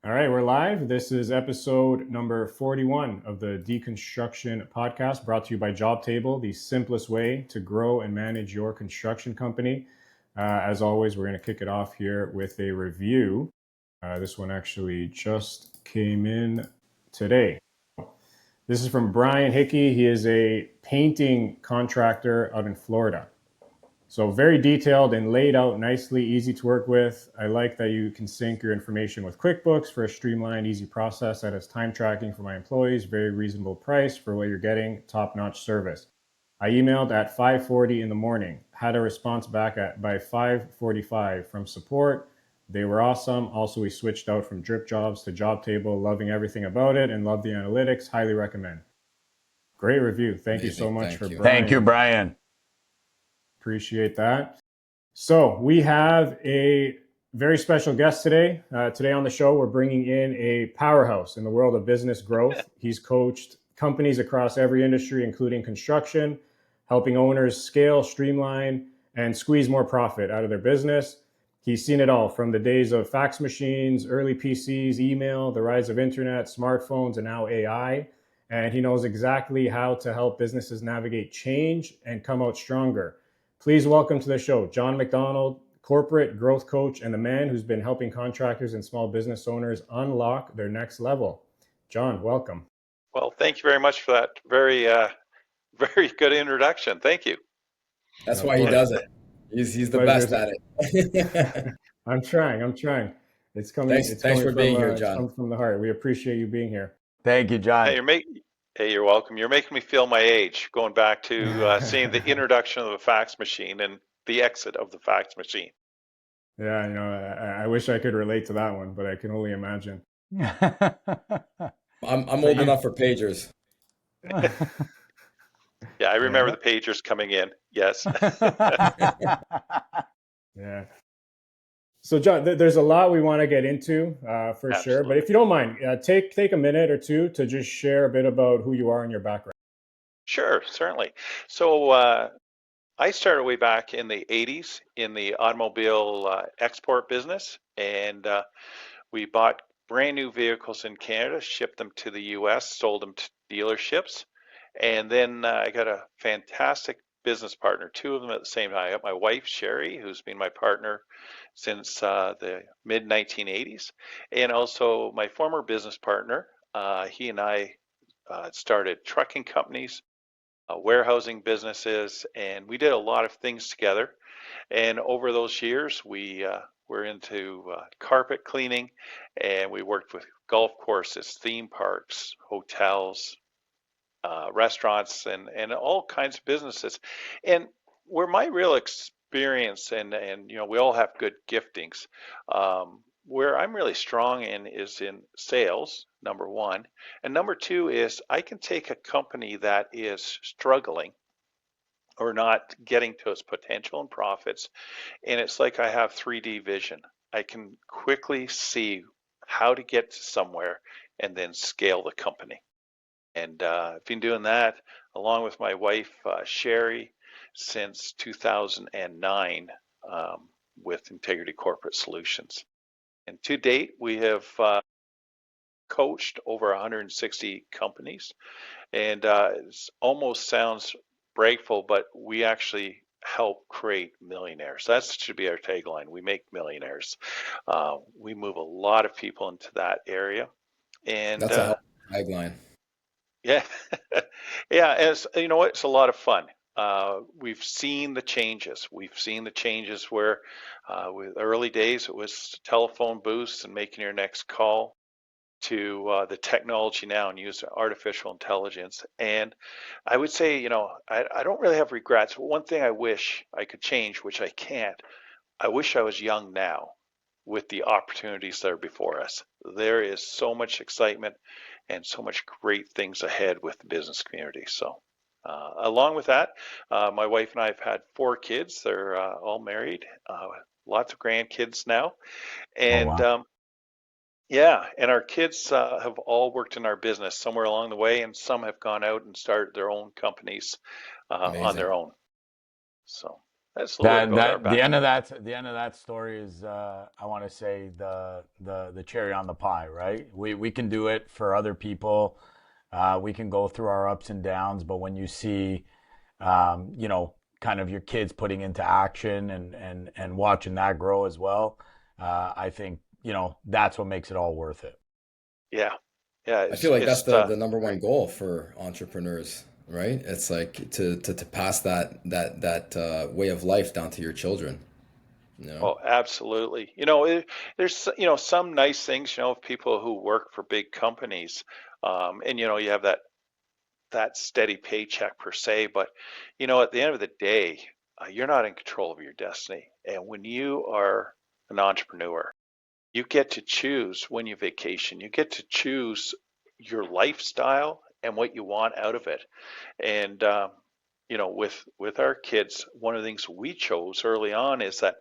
All right, we're live. This is episode number 41 of the Deconstruction podcast, brought to you by Jobtable, the simplest way to grow and manage your construction company. As always, we're going to kick it off here with a review. This one actually just came in today. This is from Brian Hickey. He is a painting contractor out in Florida. So very detailed and laid out nicely, easy to work with. I like that you can sync your information with QuickBooks for a streamlined, easy process that has time tracking for my employees, very reasonable price for what you're getting, top-notch service. I emailed at 5:40 in the morning, had a response back by 5:45 from support. They were awesome. Also, we switched out from drip jobs to Jobtable, loving everything about it and love the analytics. Highly recommend. Great review. Thank you so much for Brian. Thank you, Brian. Appreciate that. So we have a very special guest today. Today on the show, we're bringing in a powerhouse in the world of business growth. He's coached companies across every industry, including construction, helping owners scale, streamline, and squeeze more profit out of their business. He's seen it all, from the days of fax machines, early PCs, email, the rise of internet, smartphones, and now AI. And he knows exactly how to help businesses navigate change and come out stronger. Please welcome to the show, John MacDonald, corporate growth coach and the man who's been helping contractors and small business owners unlock their next level. John, welcome. Well, thank you very much for that very good introduction. Thank you. That's why he does it. He's the best at it. I'm trying. It's coming. Thanks for being here, John. Comes from the heart. We appreciate you being here. Thank you, John. Hey, you're welcome. You're making me feel my age, going back to seeing the introduction of the fax machine and the exit of the fax machine. Yeah, I wish I could relate to that one, but I can only imagine. I'm old enough for pagers. Yeah, I remember the pagers coming in. Yes. Yeah. So, John, there's a lot we want to get into for Absolutely. sure. But if you don't mind, take a minute or two to just share a bit about who you are and your background. Sure, certainly. So I started way back in the 80s in the automobile export business, and we bought brand new vehicles in Canada, shipped them to the US, sold them to dealerships. And then I got a fantastic business partner, two of them at the same time. I got my wife, Sherry, who's been my partner since the mid 1980s, and also my former business partner. He and I started trucking companies, warehousing businesses, and we did a lot of things together. And over those years, we were into carpet cleaning, and we worked with golf courses, theme parks, hotels, restaurants, and all kinds of businesses. And where my real experience, and we all have good giftings, where I'm really strong in is in sales, number one, and number two is I can take a company that is struggling or not getting to its potential and profits, and it's like I have 3D vision. I can quickly see how to get to somewhere and then scale the company. And I've been doing that along with my wife, Sherry, since 2009 with Integrity Corporate Solutions. And to date, we have coached over 160 companies. And it almost sounds bragful, but we actually help create millionaires. That should be our tagline. We make millionaires. We move a lot of people into that area. And that's a tagline. Yeah, yeah, and you know what? It's a lot of fun. We've seen the changes. We've seen the changes where, with early days, it was telephone booths and making your next call, to the technology now and use artificial intelligence. And I would say, I don't really have regrets. One thing I wish I could change, which I can't, I wish I was young now with the opportunities that are before us. There is so much excitement and so much great things ahead with the business community. So along with that, my wife and I have had 4 kids. They're all married, lots of grandkids now. And yeah, and our kids have all worked in our business somewhere along the way, and some have gone out and started their own companies on their own. So That's a little bit That about our that the end of background. that story is I want to say the cherry on the pie, right? We can do it for other people. We can go through our ups and downs, but when you see kind of your kids putting into action and watching that grow as well, I think that's what makes it all worth it. Yeah, yeah, I feel like that's it's the number one great. goal for entrepreneurs, right? It's like to pass that way of life down to your children, you know? Oh, absolutely. There's some nice things, of people who work for big companies, and you have that steady paycheck per se, but at the end of the day, you're not in control of your destiny. And when you are an entrepreneur, you get to choose when you vacation. You get to choose your lifestyle and what you want out of it. And with our kids, one of the things we chose early on is that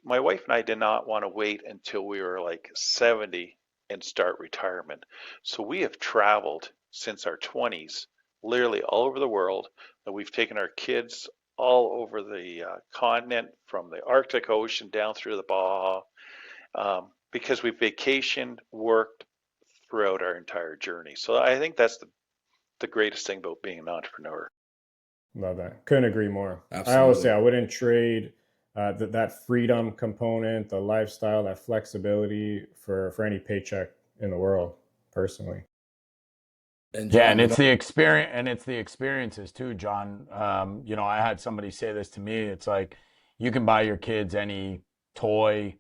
my wife and I did not want to wait until we were like 70 and start retirement. So we have traveled since our 20s, literally all over the world. And we've taken our kids all over the continent, from the Arctic Ocean down through the Baja, because we've vacationed, worked throughout our entire journey. So I think that's the greatest thing about being an entrepreneur. Love that. Couldn't agree more. I always say Absolutely. I wouldn't trade that freedom component, the lifestyle, that flexibility for any paycheck in the world, personally. And Yeah, John, and it's the experience, and it's the experiences too, John. I had somebody say this to me. It's like you can buy your kids any toy.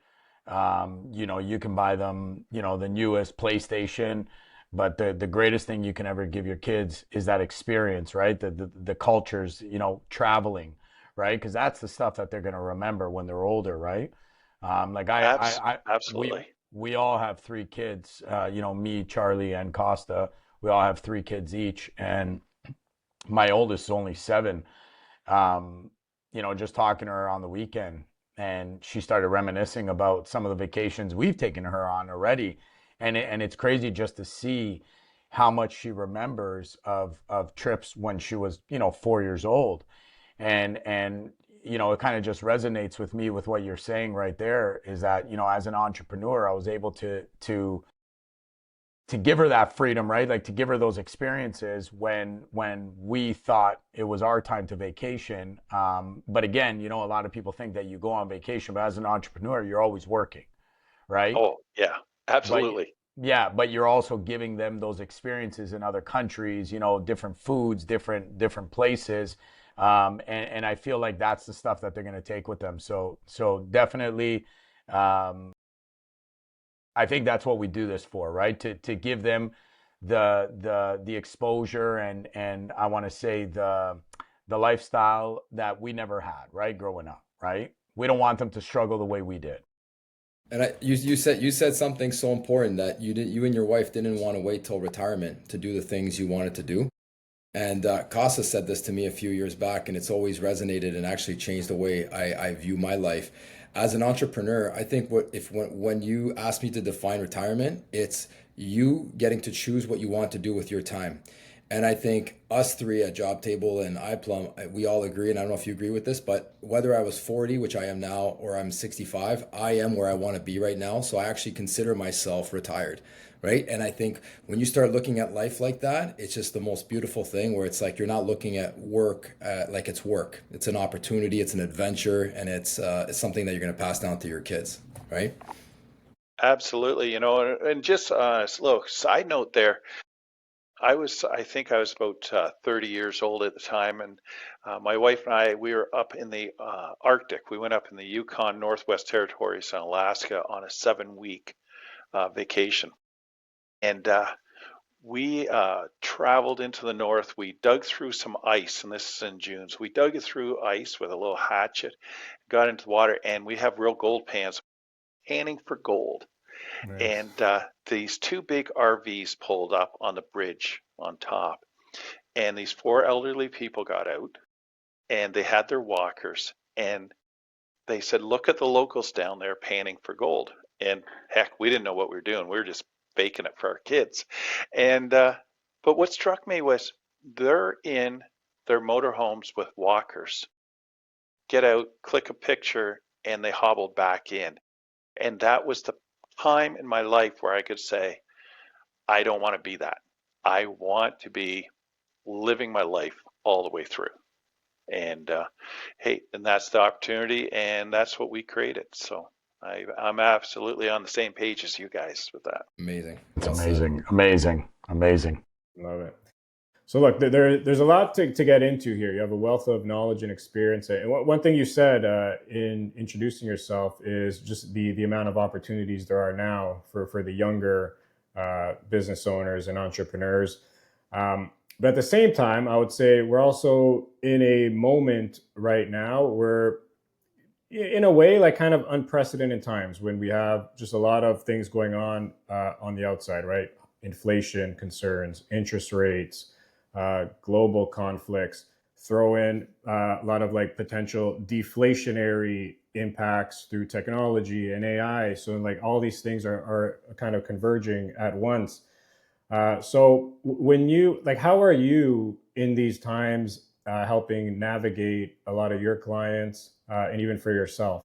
You can buy them, the newest PlayStation, but the greatest thing you can ever give your kids is that experience, right? The cultures, traveling, right? Because that's the stuff that they're going to remember when they're older, right? Like we Absolutely. we all have three kids. Me, Charlie, and Costa. We all have three kids each, and my oldest is only 7. Just talking to her on the weekend, and she started reminiscing about some of the vacations we've taken her on already, and it's crazy just to see how much she remembers of trips when she was 4 years old, and it kind of just resonates with me with what you're saying right there. Is that as an entrepreneur, I was able to give her that freedom, right? Like to give her those experiences when we thought it was our time to vacation. But again, a lot of people think that you go on vacation, but as an entrepreneur, you're always working, right? Oh, yeah, But absolutely. yeah, but you're also giving them those experiences in other countries, different foods, different places. And I feel like that's the stuff that they're going to take with them. So definitely, um, I think that's what we do this for, right? To give them the exposure and I want to say the lifestyle that we never had, right? Growing up, right? We don't want them to struggle the way we did. And you said something so important that you and your wife didn't want to wait till retirement to do the things you wanted to do. And Casa said this to me a few years back, and it's always resonated and actually changed the way I view my life. As an entrepreneur, I think when you ask me to define retirement, it's you getting to choose what you want to do with your time. And I think us three at Jobtable and iPlum, we all agree, and I don't know if you agree with this, but whether I was 40, which I am now, or I'm 65, I am where I want to be right now. So I actually consider myself retired, right? And I think when you start looking at life like that, it's just the most beautiful thing where it's like you're not looking at work like it's work. It's an opportunity, it's an adventure, and it's something that you're going to pass down to your kids, right? Absolutely. And just a little side note there. I think I was about 30 years old at the time, and my wife and I, we were up in the Arctic. We went up in the Yukon Northwest Territories in Alaska on a 7-week vacation. And we traveled into the north. We dug through some ice, and this is in June. So we dug it through ice with a little hatchet, got into the water, and we have real gold pans, panning for gold. Nice. And these 2 big RVs pulled up on the bridge on top. And these 4 elderly people got out, and they had their walkers. And they said, "Look at the locals down there panning for gold." And heck, we didn't know what we were doing. We were just faking it for our kids. And but what struck me was they're in their motorhomes with walkers, get out, click a picture, and they hobbled back in. And that was the time in my life where I could say, I don't want to be that. I want to be living my life all the way through. And hey, and that's the opportunity, and that's what we created. So I'm absolutely on the same page as you guys with that. Amazing. It's Well said. amazing, amazing, amazing. Love it. So look, there's a lot to get into here. You have a wealth of knowledge and experience. And one thing you said in introducing yourself is just the amount of opportunities there are now for the younger business owners and entrepreneurs. But at the same time, I would say we're also in a moment right now where, in a way, like kind of unprecedented times when we have just a lot of things going on the outside, right? Inflation concerns, interest rates, global conflicts, throw in a lot of like potential deflationary impacts through technology and AI. So like all these things are kind of converging at once. So when you like, how are you in these times helping navigate a lot of your clients and even for yourself?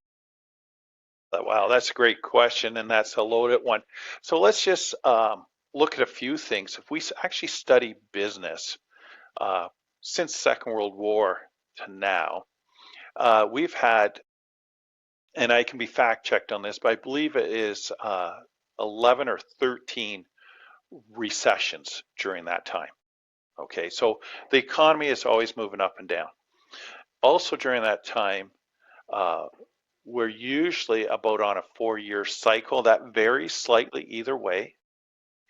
Wow, that's a great question, and that's a loaded one. So let's just look at a few things. If we actually study business since Second World War to now, we've had, and I can be fact checked on this, but I believe it is 11 or 13 recessions during that time. Okay, so the economy is always moving up and down. Also during that time, we're usually about on a 4-year cycle that varies slightly either way.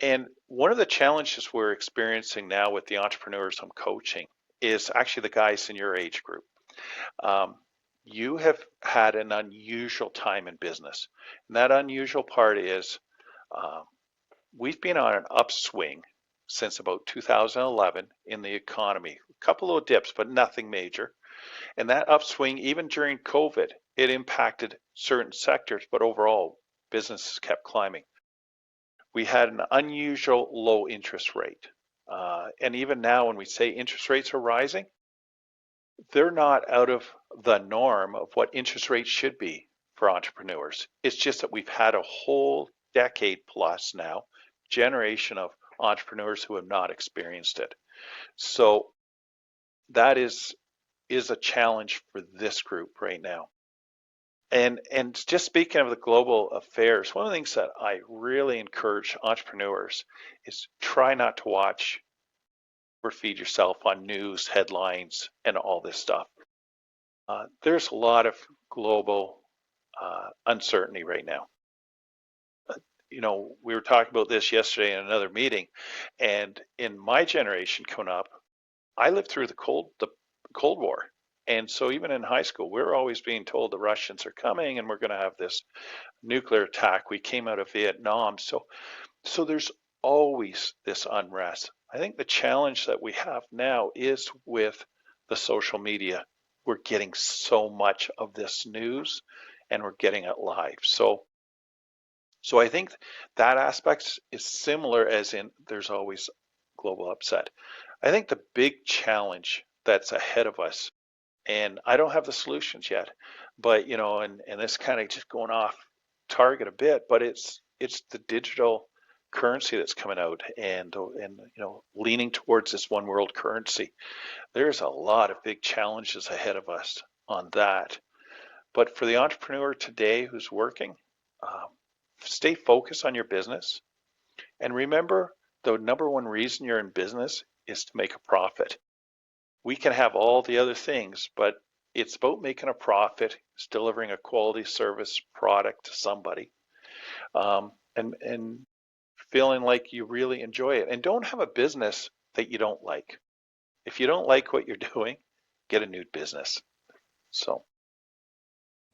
And one of the challenges we're experiencing now with the entrepreneurs I'm coaching is actually the guys in your age group. You have had an unusual time in business. And that unusual part is we've been on an upswing since about 2011 in the economy. A couple of dips, but nothing major. And that upswing, even during COVID, it impacted certain sectors, but overall, businesses kept climbing. We had an unusual low interest rate. And even now, when we say interest rates are rising, they're not out of the norm of what interest rates should be for entrepreneurs. It's just that we've had a whole decade plus now, generation of entrepreneurs who have not experienced it. So that is a challenge for this group right now. And just speaking of the global affairs, one of the things that I really encourage entrepreneurs is try not to watch or feed yourself on news headlines and all this stuff. There's a lot of global uncertainty right now. You know, we were talking about this yesterday in another meeting, and in my generation coming up, I lived through the Cold War. And so even in high school, we're always being told the Russians are coming and we're going to have this nuclear attack. We came out of Vietnam. So there's always this unrest. I think the challenge that we have now is with the social media. We're getting so much of this news and we're getting it live. So I think that aspect is similar, as in there's always global upset. I think the big challenge that's ahead of us, and I don't have the solutions yet, but you know, and this kind of just going off target a bit, but it's the digital currency that's coming out, and you know, leaning towards this one world currency. There's a lot of big challenges ahead of us on that. But for the entrepreneur today who's working, stay focused on your business, and remember the number one reason you're in business is to make a profit. We can have all the other things, but it's about making a profit. It's delivering a quality service product to somebody, and feeling like you really enjoy it. And don't have a business that you don't like. If you don't like what you're doing, get a new business. So,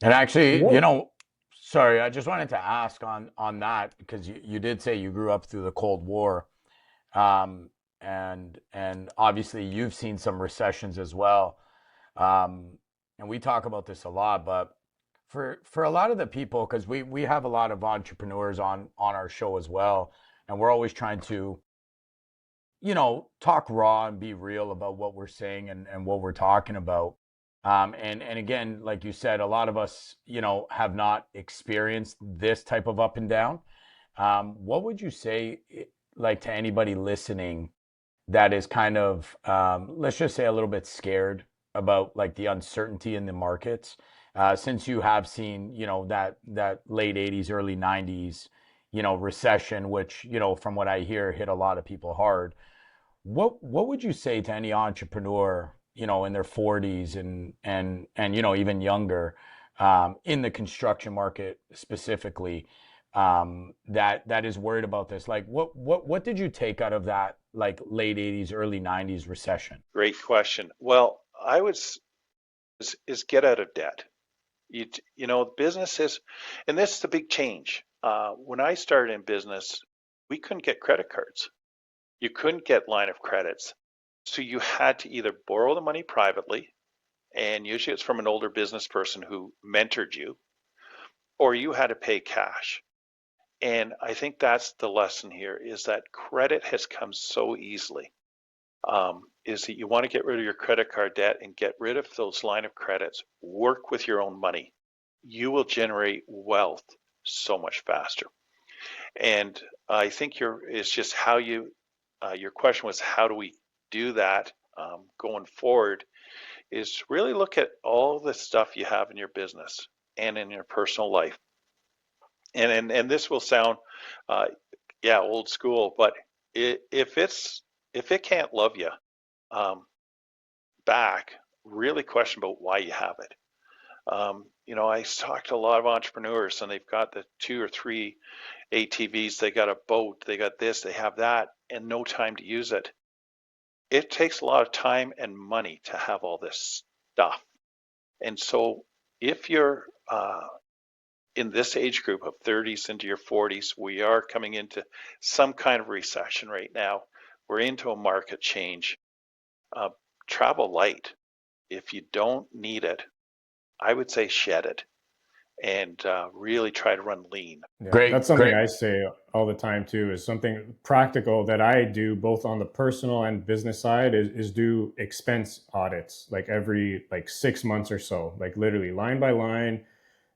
And actually, you What? know, sorry, I just wanted to ask on that, because you did say you grew up through the Cold War, and obviously you've seen some recessions as well, and we talk about this a lot. But for a lot of the people, because we have a lot of entrepreneurs on our show as well, and we're always trying to, you know, talk raw and be real about what we're saying and what we're talking about. And again, like you said, a lot of us, have not experienced this type of up and down. What would you say, like, to anybody listening that is kind of, let's just say, a little bit scared about like the uncertainty in the markets, since you have seen, that late '80s, early '90s, recession, which, from what I hear, hit a lot of people hard. What would you say to any entrepreneur, in their 40s and even younger, in the construction market specifically, that is worried about this? Like, what did you take out of that, like, late '80s, early '90s recession? Great question. Well, I would is get out of debt. Businesses, and this is the big change. When I started in business, we couldn't get credit cards. You couldn't get line of credits. So you had to either borrow the money privately, and usually it's from an older business person who mentored you, or you had to pay cash. And I think that's the lesson here, is that credit has come so easily. Is that you want to get rid of your credit card debt and get rid of those line of credits. Work with your own money. You will generate wealth so much faster. And I think it's just how your question was, how do we do that going forward, is really look at all the stuff you have in your business and in your personal life. And this will sound, old school, but if it can't love you back, really question about why you have it. I talk to a lot of entrepreneurs, and they've got the 2 or 3 ATVs, they got a boat, they got this, they have that, and no time to use it. It takes a lot of time and money to have all this stuff. And so if you're in this age group of 30s into your 40s, we are coming into some kind of recession right now. We're into a market change. Travel light. If you don't need it, I would say shed it, and really try to run lean. Yeah, Great, that's something great. I say all the time too, is something practical that I do both on the personal and business side is do expense audits like every like 6 months or so, like literally line by line.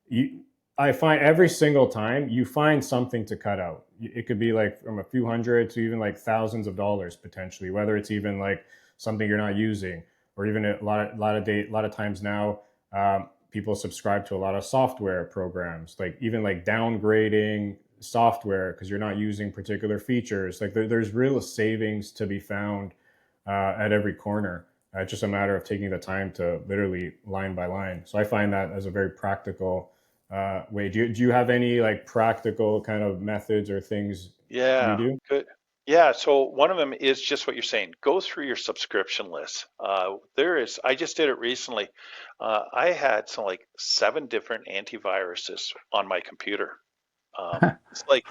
You, I find every single time you find something to cut out. It could be like from a few hundred to even like thousands of dollars potentially, whether it's even like something you're not using, or even a lot of times now, people subscribe to a lot of software programs, like even like downgrading software because you're not using particular features. Like there's real savings to be found at every corner. It's just a matter of taking the time to literally line by line. So I find that as a very practical way. Do you have any like practical kind of methods or things you Yeah, do? good. Yeah, so one of them is just what you're saying. Go through your subscription list. I just did it recently. I had some like 7 different antiviruses on my computer. It's like,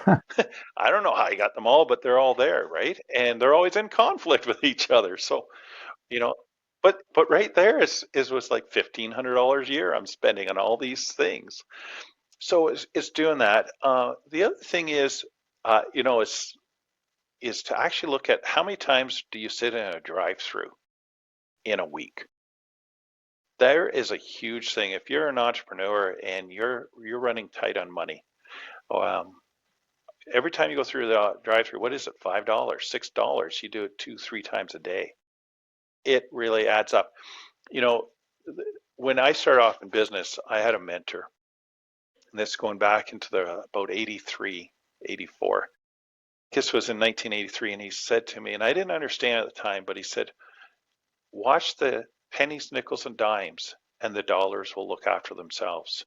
I don't know how I got them all, but they're all there, right? And they're always in conflict with each other. So, you know, but right there is was like $1,500 a year I'm spending on all these things. So it's doing that. The other thing is to actually look at how many times do you sit in a drive-through in a week. There is a huge thing. If you're an entrepreneur and you're running tight on money, um, every time you go through the drive-through, what is it? $5, $6. You do it 2, 3 times a day. It really adds up. You know, when I started off in business, I had a mentor. And this going back into about 83, 84. This was in 1983, and he said to me, and I didn't understand at the time, but he said, watch the pennies, nickels, and dimes, and the dollars will look after themselves.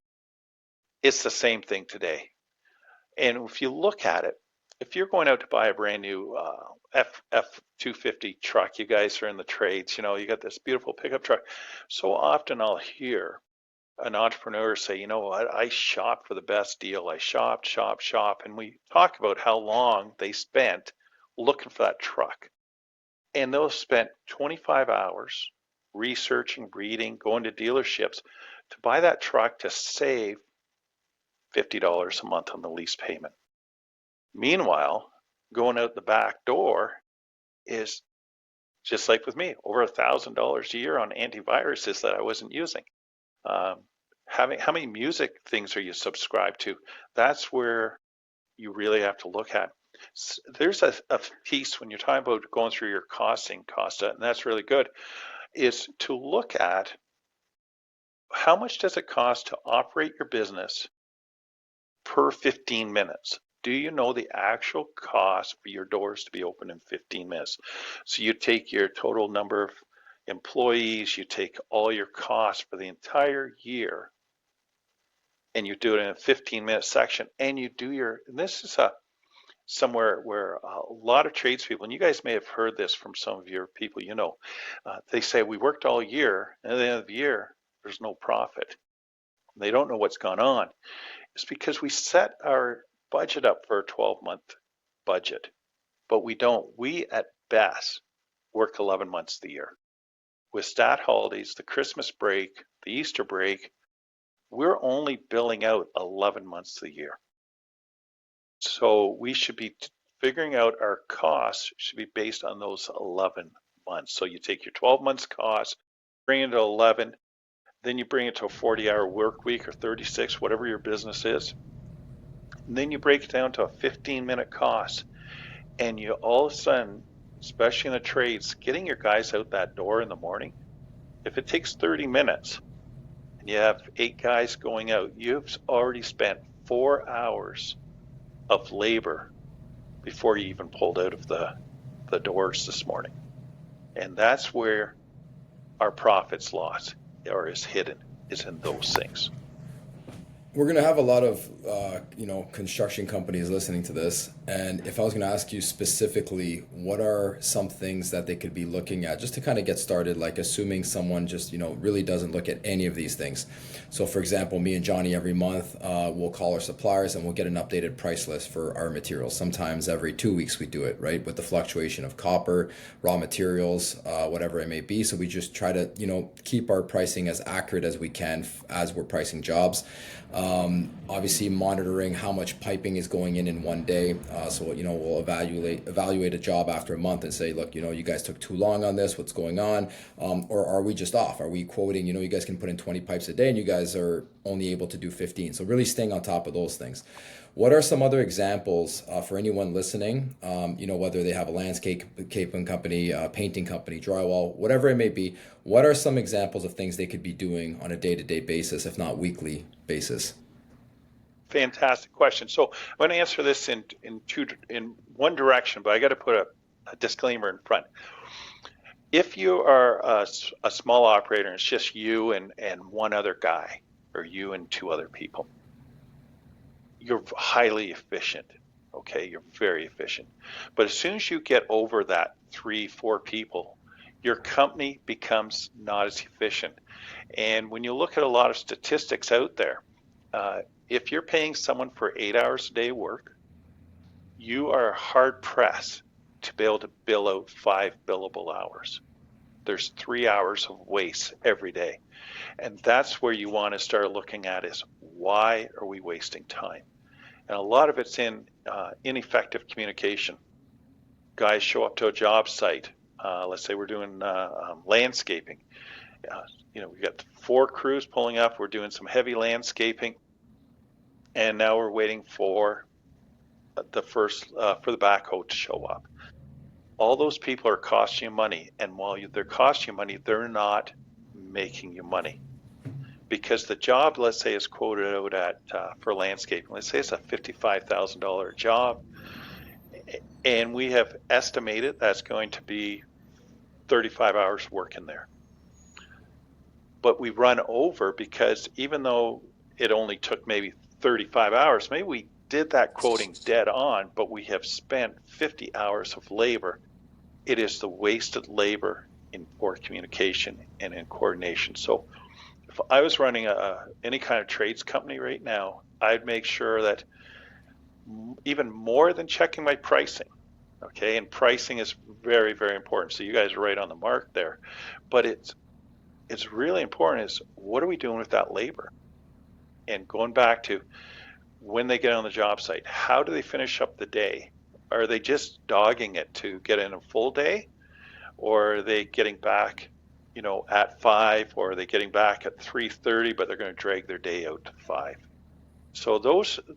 It's the same thing today. And if you look at it, if you're going out to buy a brand new F250 truck, you guys are in the trades, you got this beautiful pickup truck. So often I'll hear an entrepreneur say, you know what, I shopped for the best deal. I shopped, shop. And we talk about how long they spent looking for that truck. And they'll spent 25 hours researching, reading, going to dealerships to buy that truck to save $50 a month on the lease payment. Meanwhile, going out the back door is just like with me, over $1,000 a year on antiviruses that I wasn't using. How many music things are you subscribed to? That's where you really have to look at. There's a piece when you're talking about going through your costing, Costa, and that's really good, is to look at how much does it cost to operate your business per 15 minutes. Do you know the actual cost for your doors to be open in 15 minutes? So you take your total number of employees, you take all your costs for the entire year, and you do it in a 15-minute section, and you do and this is somewhere where a lot of tradespeople, and you guys may have heard this from some of your people, they say we worked all year, and at the end of the year, there's no profit. They don't know what's gone on. It's because we set our budget up for a 12-month budget, but we don't. We, at best, work 11 months of the year. With stat holidays, the Christmas break, the Easter break, we're only billing out 11 months of the year. So we should be figuring out our costs should be based on those 11 months. So you take your 12 months cost, bring it to 11, then you bring it to a 40-hour work week or 36, whatever your business is. And then you break it down to a 15-minute cost. And you all of a sudden, especially in the trades, getting your guys out that door in the morning, if it takes 30 minutes and you have 8 guys going out, you've already spent 4 hours of labor before you even pulled out of the doors this morning. And that's where our profits lost or is hidden, is in those things. We're going to have a lot of, construction companies listening to this. And if I was going to ask you specifically, what are some things that they could be looking at just to kind of get started, like assuming someone just, really doesn't look at any of these things. So for example, me and Johnny every month, we'll call our suppliers and we'll get an updated price list for our materials. Sometimes every 2 weeks we do it, right? With the fluctuation of copper, raw materials, whatever it may be. So we just try to, keep our pricing as accurate as we can as we're pricing jobs. Obviously monitoring how much piping is going in one day. So we'll evaluate a job after a month and say, look, you guys took too long on this. What's going on? Or are we just off? Are we quoting, you guys can put in 20 pipes a day and you guys are only able to do 15. So really staying on top of those things. What are some other examples for anyone listening, whether they have a landscaping company, painting company, drywall, whatever it may be, what are some examples of things they could be doing on a day-to-day basis, if not weekly basis? Fantastic question. So I'm going to answer this in one direction, but I got to put a disclaimer in front. If you are a small operator and it's just you and one other guy, or you and 2 other people, you're highly efficient. Okay, you're very efficient. But as soon as you get over that 3-4 people, your company becomes not as efficient. And when you look at a lot of statistics out there, if you're paying someone for 8 hours a day work, you are hard pressed to be able to bill out 5 billable hours. There's 3 hours of waste every day. And that's where you want to start looking at is, why are we wasting time? And a lot of it's in ineffective communication. Guys show up to a job site. Let's say we're doing landscaping. We've got 4 crews pulling up. We're doing some heavy landscaping. And now we're waiting for the backhoe to show up. All those people are costing you money. And while they're costing you money, they're not making you money. Because the job, let's say, is quoted out at for landscaping. Let's say it's a $55,000 job, and we have estimated that's going to be 35 hours work in there. But we run over because even though it only took maybe 35 hours, maybe we did that quoting dead on, but we have spent 50 hours of labor. It is the wasted labor in poor communication and in coordination. So if I was running any kind of trades company right now, I'd make sure that even more than checking my pricing, okay, and pricing is very, very important. So you guys are right on the mark there. But it's really important is, what are we doing with that labor? And going back to when they get on the job site, how do they finish up the day? Are they just dogging it to get in a full day? or are they getting back, at 5, or are they getting back at 3:30, but they're going to drag their day out to 5. So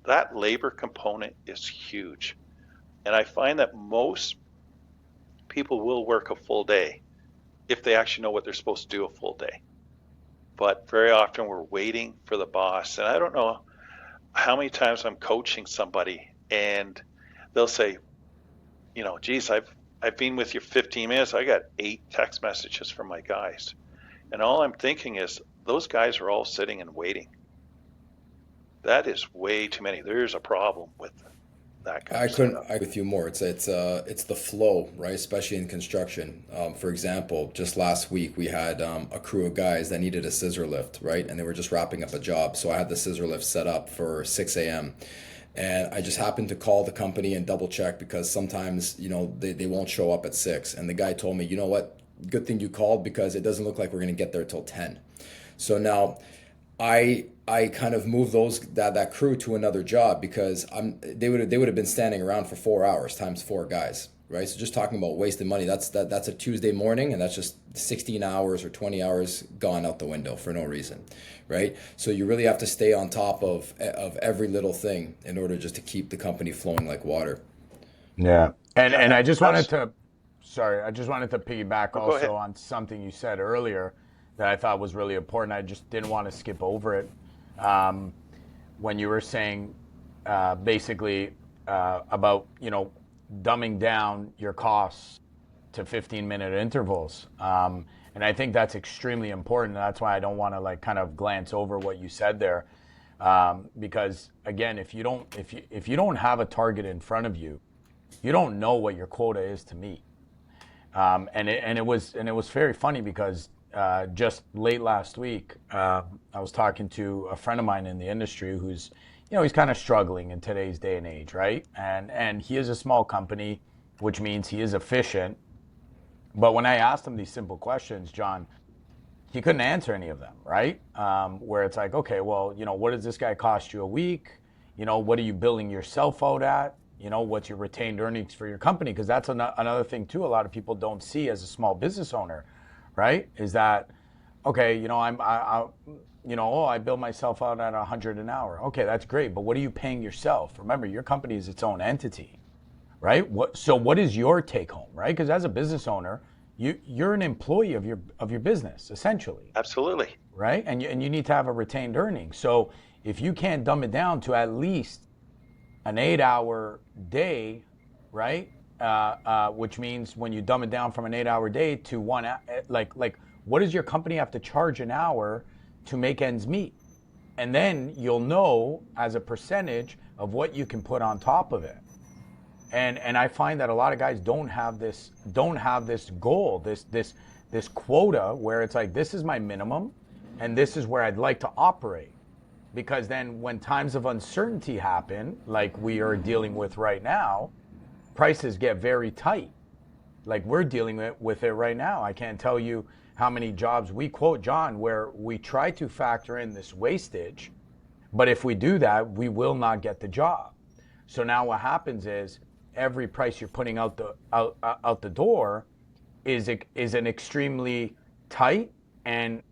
that labor component is huge. And I find that most people will work a full day if they actually know what they're supposed to do a full day. But very often we're waiting for the boss. And I don't know how many times I'm coaching somebody and they'll say, geez, I've been with you 15 minutes. I got 8 text messages from my guys. And all I'm thinking is those guys are all sitting and waiting. That is way too many. There's a problem with that kind I of couldn't setup. agree with you more. It's the flow, right? Especially in construction. For example, just last week we had a crew of guys that needed a scissor lift, right? And they were just wrapping up a job. So I had the scissor lift set up for 6 a.m. And I just happened to call the company and double check because sometimes, they won't show up at 6. And the guy told me, you know what? Good thing you called because it doesn't look like we're going to get there till 10. So now I kind of moved that crew to another job because they would have been standing around for 4 hours times 4 guys, right? So just talking about wasting money, that's a Tuesday morning, and that's just 16 hours or 20 hours gone out the window for no reason, right? So you really have to stay on top of every little thing in order just to keep the company flowing like water. Yeah. And Yeah, I just wanted that's, to, sorry, I just wanted to piggyback go ahead. also on something you said earlier that I thought was really important. I just didn't want to skip over it. When you were saying basically about, dumbing down your costs to 15-minute intervals. And I think that's extremely important. That's why I don't want to like kind of glance over what you said there. Because again, if you don't have a target in front of you, you don't know what your quota is to meet. And it was very funny because just late last week, I was talking to a friend of mine in the industry who's, he's kind of struggling in today's day and age, right? And he is a small company, which means he is efficient. But when I asked him these simple questions, John, he couldn't answer any of them, right? Where it's like, okay, well, what does this guy cost you a week? What are you billing yourself out at? What's your retained earnings for your company? Because that's another thing too. A lot of people don't see as a small business owner, right? Is that, okay, I bill myself out at 100 an hour. Okay, that's great. But what are you paying yourself? Remember, your company is its own entity, right? So what is your take home, right? Because as a business owner, you're an employee of your business, essentially. Absolutely. Right? And you need to have a retained earnings. So if you can't dumb it down to at least an 8-hour day, right? Which means when you dumb it down from an 8-hour day to one, like what does your company have to charge an hour to make ends meet? And then you'll know as a percentage of what you can put on top of it. And I find that a lot of guys don't have this goal, this quota where it's like, this is my minimum and this is where I'd like to operate. Because then when times of uncertainty happen, like we are dealing with right now, prices get very tight. Like we're dealing with it right now. I can't tell you how many jobs we quote, John, where we try to factor in this wastage, but if we do that, we will not get the job. So now what happens is every price you're putting out the door is an extremely tight and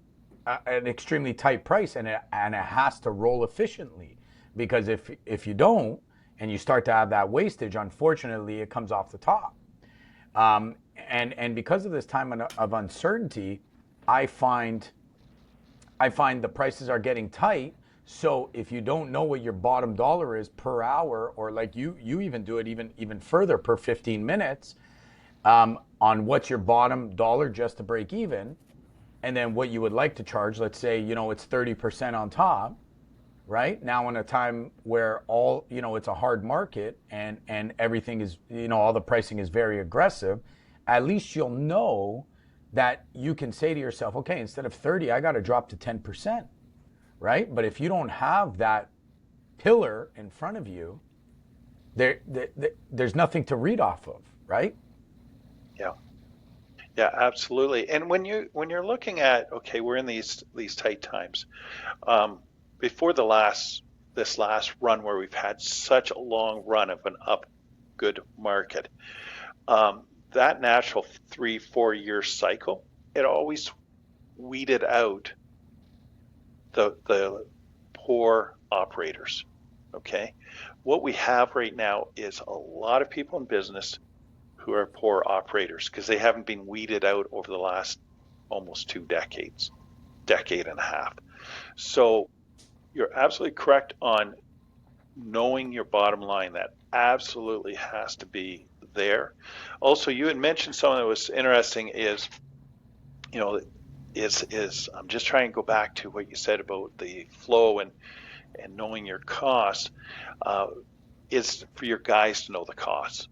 an extremely tight price, and it has to roll efficiently, because if you don't and you start to have that wastage, unfortunately, it comes off the top. And because of this time of uncertainty, I find the prices are getting tight. So if you don't know what your bottom dollar is per hour, or like you even do it even further per 15 minutes, on what's your bottom dollar just to break even, and then what you would like to charge, let's say, it's 30% on top, right? Now in a time where it's a hard market and everything is, all the pricing is very aggressive, at least you'll know that you can say to yourself, okay, instead of 30, I got to drop to 10%, right? But if you don't have that pillar in front of you, there's nothing to read off of, right? Yeah. Yeah, absolutely. And when you're looking at, okay, we're in these tight times. Before this last run where we've had such a long run of an up good market, that natural 3-4 year cycle, it always weeded out the poor operators. Okay, what we have right now is a lot of people in business who are poor operators because they haven't been weeded out over the last almost 2 decades, decade and a half. So you're absolutely correct on knowing your bottom line. That absolutely has to be there. Also, you had mentioned something that was interesting is, you know, is I'm just trying to go back to what you said about the flow and knowing your costs, is for your guys to know the costs.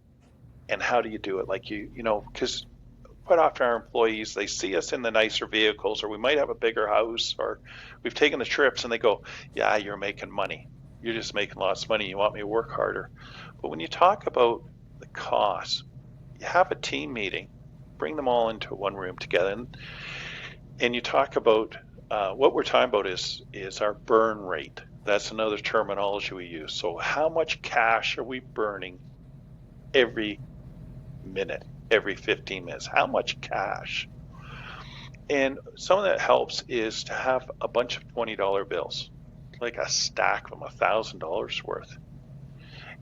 And how do you do it? Like you know, because quite often our employees, they see us in the nicer vehicles, or we might have a bigger house, or we've taken the trips, and they go, yeah, you're making money. You're just making lots of money. You want me to work harder. But when you talk about the costs, you have a team meeting, bring them all into one room together, and you talk about what we're talking about is our burn rate. That's another terminology we use. So how much cash are we burning every minute, every 15 minutes? How much cash? And something that helps is to have a bunch of $20 bills, like a stack of them, $1,000 worth,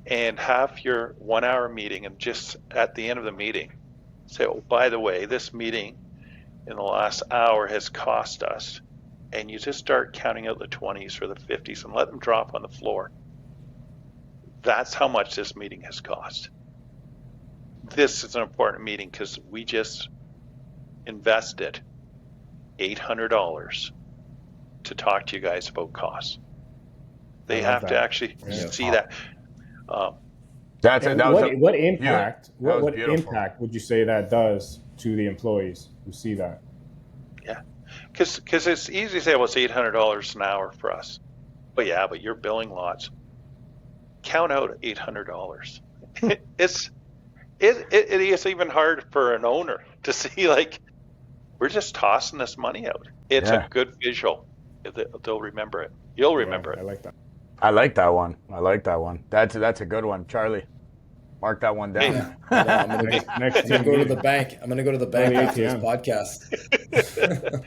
and have your 1 hour meeting, and just at the end of the meeting say, oh, by the way, this meeting in the last hour has cost us, and you just start counting out the 20s or the 50s and let them drop on the floor. That's how much this meeting has cost. This is an important meeting because we just invested $800 to talk to you guys about costs. They have to actually see that. That's it. What impact? That What beautiful. impact would you say that does to the employees who see that? Yeah, because it's easy to say, well, it's $800 an hour for us. But yeah, but you're billing lots. Count out $800. It is even hard for an owner to see, like, we're just tossing this money out. It's a good visual. They'll remember it. You'll remember it. I like that. I like that one. I like that one. That's a good one, Charlie. Mark that one down. Yeah. I'm gonna go to the bank. I'm gonna go to the bank after this podcast.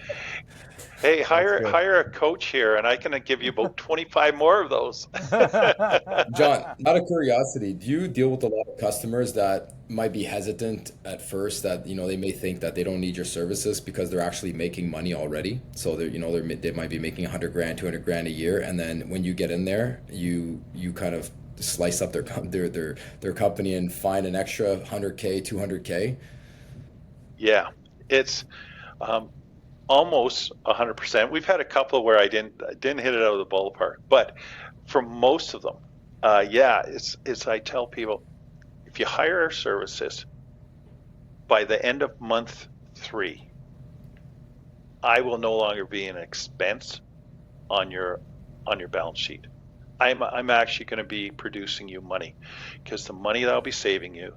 Hey, hire a coach here, and I can give you about 25 more of those. John, out of curiosity, do you deal with a lot of customers that might be hesitant at first, that they may think that they don't need your services because they're actually making money already? So they might be making 100 grand, 200 grand a year, and then when you get in there, you kind of slice up their company and find an extra 100K, 200K. Yeah, it's almost 100%. We've had a couple where I didn't hit it out of the ballpark, but for most of them, it's I tell people, if you hire our services, by the end of month 3, I will no longer be an expense on your balance sheet. I'm actually going to be producing you money, because the money that I'll be saving you,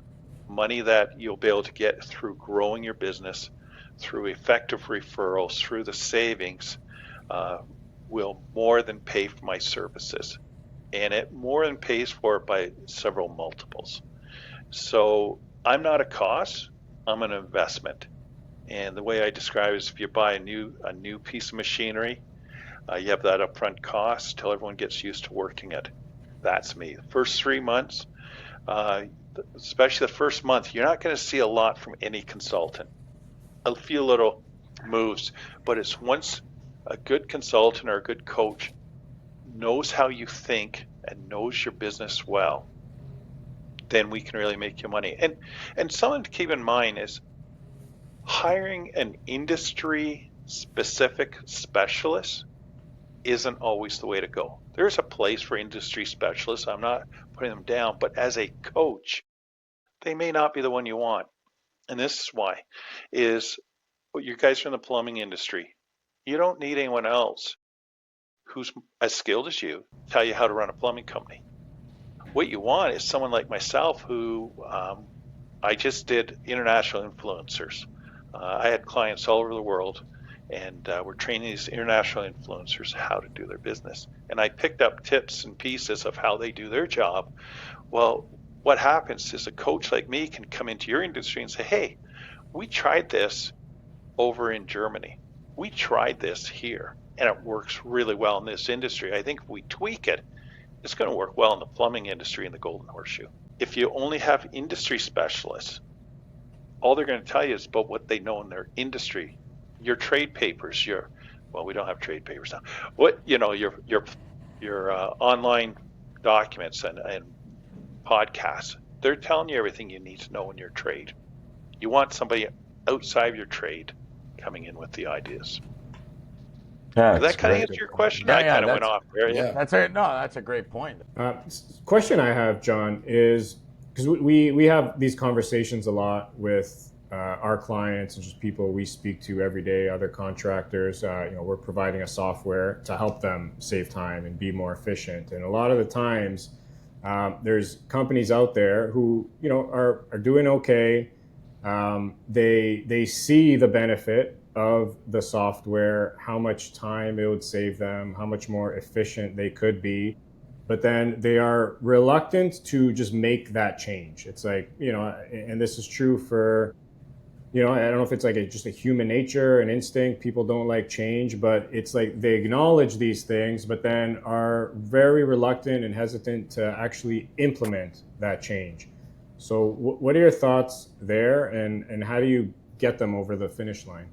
money that you'll be able to get through growing your business, through effective referrals, through the savings, will more than pay for my services. And it more than pays for it by several multiples. So I'm not a cost, I'm an investment. And the way I describe it is, if you buy a new piece of machinery, you have that upfront cost till everyone gets used to working it. That's me. The first 3 months, especially the first month, you're not going to see a lot from any consultant. A few little moves, but it's once a good consultant or a good coach knows how you think and knows your business well, then we can really make you money. And something to keep in mind is, hiring an industry specific specialist isn't always the way to go. There's a place for industry specialists. I'm not putting them down, but as a coach, they may not be the one you want. And this is why, is you guys are in the plumbing industry. You don't need anyone else who's as skilled as you to tell you how to run a plumbing company. What you want is someone like myself who, I just did international influencers. I had clients all over the world, and we're training these international influencers how to do their business. And I picked up tips and pieces of how they do their job. Well, what happens is a coach like me can come into your industry and say, hey, we tried this over in Germany. We tried this here, and it works really well in this industry. I think if we tweak it, it's going to work well in the plumbing industry and the golden horseshoe. If you only have industry specialists, all they're going to tell you is about what they know in their industry. Your trade papers, well, we don't have trade papers now. What, your online documents and podcasts, they're telling you everything you need to know in your trade. You want somebody outside of your trade coming in with the ideas. Yeah, Does that kind of answer your question? Yeah, I kind of went off there. Yeah. That's a great point. Question I have, John, is because we have these conversations a lot with our clients and just people we speak to every day, other contractors. We're providing a software to help them save time and be more efficient. And a lot of the times, there's companies out there who are doing okay. They see the benefit of the software, how much time it would save them, how much more efficient they could be, but then they are reluctant to just make that change. It's like, and this is true for, I don't know if it's like just a human nature, an instinct. People don't like change, but it's like they acknowledge these things, but then are very reluctant and hesitant to actually implement that change. So what are your thoughts there, and how do you get them over the finish line?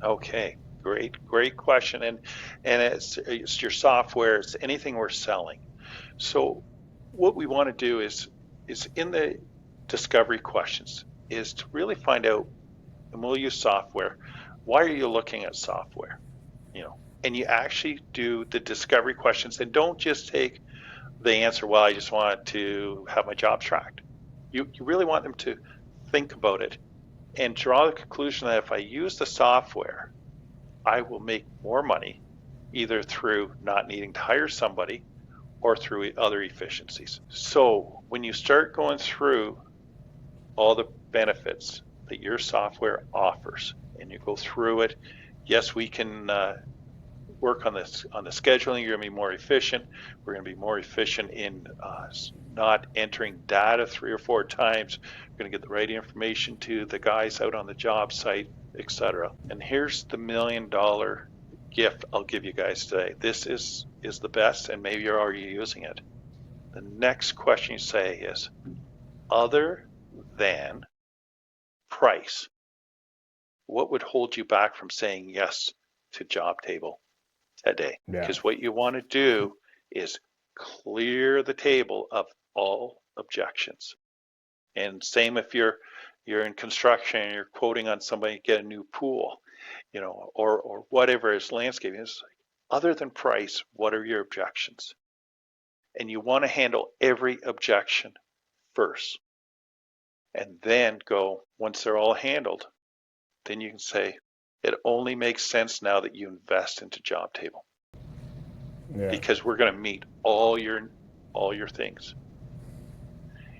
Okay, great question. And it's your software, it's anything we're selling. So what we want to do is in the discovery questions is to really find out, and we'll use software, why are you looking at software? And you actually do the discovery questions, and don't just take the answer, well, I just want to have my jobs tracked. You really want them to think about it and draw the conclusion that if I use the software, I will make more money, either through not needing to hire somebody or through other efficiencies. So when you start going through all the benefits that your software offers, and you go through it, yes, we can work on this, on the scheduling. You're going to be more efficient. We're going to be more efficient in not entering data 3 or 4 times. We're going to get the right information to the guys out on the job site, etc. And here's the $1 million gift I'll give you guys today. This is the best, and maybe you're already using it. The next question you say is, other than price, what would hold you back from saying yes to Jobtable today? Because what you want to do is clear the table of all objections. And same if you're in construction and you're quoting on somebody to get a new pool, or whatever is landscaping. It's like, other than price, what are your objections? And you want to handle every objection first. And then go, once they're all handled, then you can say, it only makes sense now that you invest into Jobtable. Because we're going to meet all your things.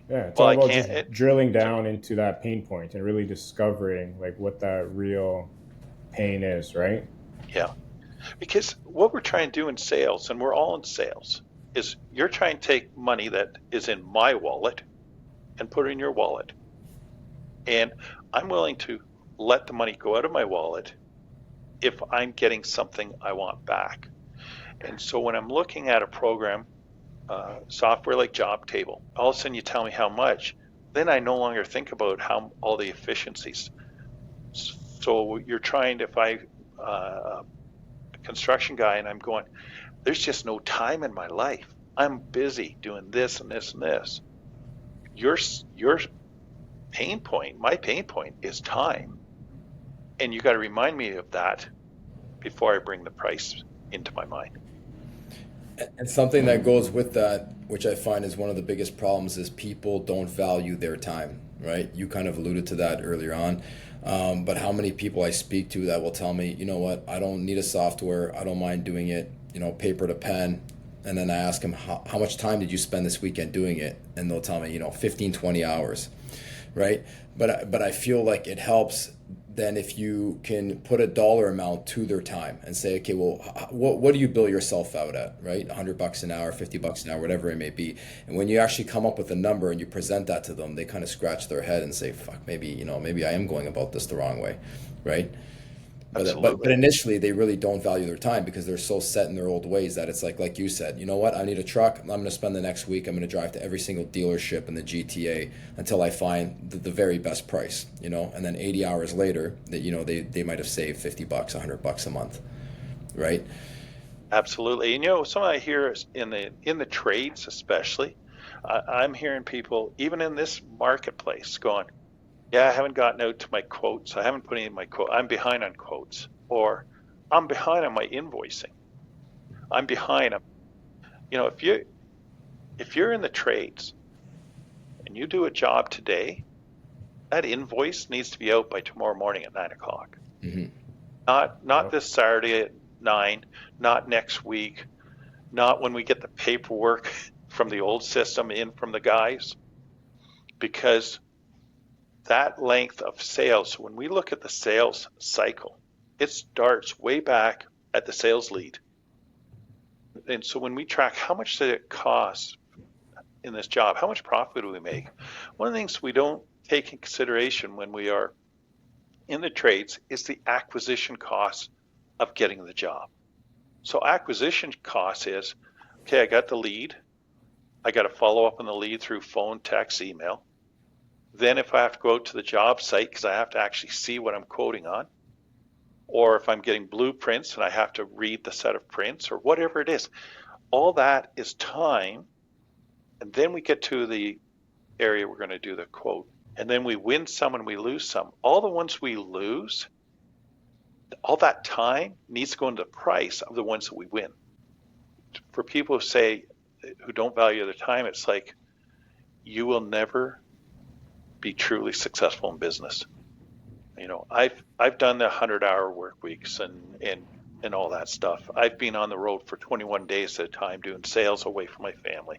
Yeah, it's all about just drilling down into that pain point and really discovering like what that real pain is, right? Yeah, because what we're trying to do in sales, and we're all in sales, is you're trying to take money that is in my wallet and put it in your wallet. And I'm willing to let the money go out of my wallet if I'm getting something I want back. And so when I'm looking at a program, software like Jobtable, all of a sudden you tell me how much, then I no longer think about how all the efficiencies. So you're trying to, if a construction guy, and I'm going, there's just no time in my life. I'm busy doing this and this and this. Your pain point, my pain point is time. And you got to remind me of that before I bring the price into my mind. And something that goes with that, which I find is one of the biggest problems, is people don't value their time, right? You kind of alluded to that earlier on. But how many people I speak to that will tell me, you know what, I don't need a software. I don't mind doing it, paper to pen. And then I ask them, how much time did you spend this weekend doing it? And they'll tell me, 15, 20 hours. right? But I feel like it helps then if you can put a dollar amount to their time and say, okay, well, what do you bill yourself out at, right? $100 an hour, $50 an hour, whatever it may be. And when you actually come up with a number and you present that to them, they kind of scratch their head and say, fuck, maybe I am going about this the wrong way, right? But Absolutely. initially they really don't value their time because they're so set in their old ways that it's like you said, you know what, I need a truck. I'm going to spend the next week. I'm going to drive to every single dealership in the GTA until I find the very best price, and then 80 hours later that, they might have saved $50, $100 a month, right? Absolutely. And some I hear is in the trades, especially, I'm hearing people even in this marketplace going, yeah, I haven't gotten out to my quotes. I haven't put in my quote. I'm behind on quotes, or I'm behind on my invoicing. I'm behind. If you're in the trades and you do a job today, that invoice needs to be out by tomorrow morning at 9 o'clock. Mm-hmm. Not this Saturday at 9, not next week, not when we get the paperwork from the old system in from the guys, because that length of sales, when we look at the sales cycle, it starts way back at the sales lead. And so when we track how much did it cost in this job, how much profit do we make? One of the things we don't take in consideration when we are in the trades is the acquisition cost of getting the job. So acquisition cost is, okay, I got the lead. I got to follow up on the lead through phone, text, email. Then if I have to go out to the job site because I have to actually see what I'm quoting on, or if I'm getting blueprints and I have to read the set of prints or whatever it is, all that is time. And then we get to the area we're going to do the quote. And then we win some and we lose some. All the ones we lose, all that time needs to go into the price of the ones that we win. For people who don't value their time, it's like you will never be truly successful in business. I've done the 100-hour work weeks and all that stuff. I've been on the road for 21 days at a time doing sales away from my family.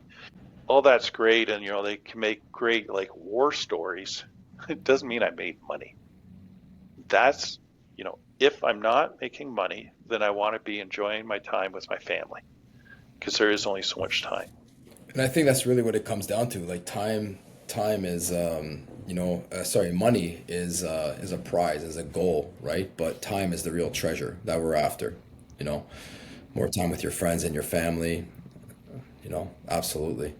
All that's great, and they can make great like war stories. It doesn't mean I made money. That's if I'm not making money, then I want to be enjoying my time with my family because there is only so much time. And I think that's really what it comes down to. Like time is, money is a prize, is a goal, right? But time is the real treasure that we're after. More time with your friends and your family. Absolutely.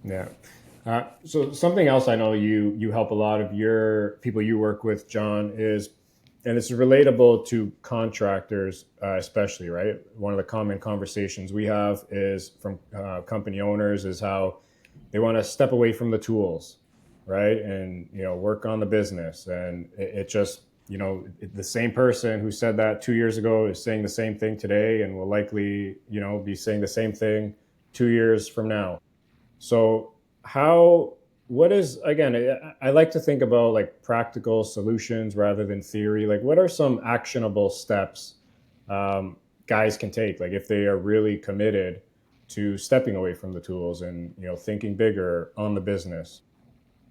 Yeah. So something else I know you help a lot of your people you work with, John, is, and it's relatable to contractors, especially, right? One of the common conversations we have is from company owners is how they want to step away from the tools, right? And, work on the business. And it just, the same person who said that 2 years ago is saying the same thing today and will likely, be saying the same thing 2 years from now. So what is, again, I like to think about like practical solutions rather than theory. Like what are some actionable steps guys can take, like if they are really committed to stepping away from the tools and, thinking bigger on the business?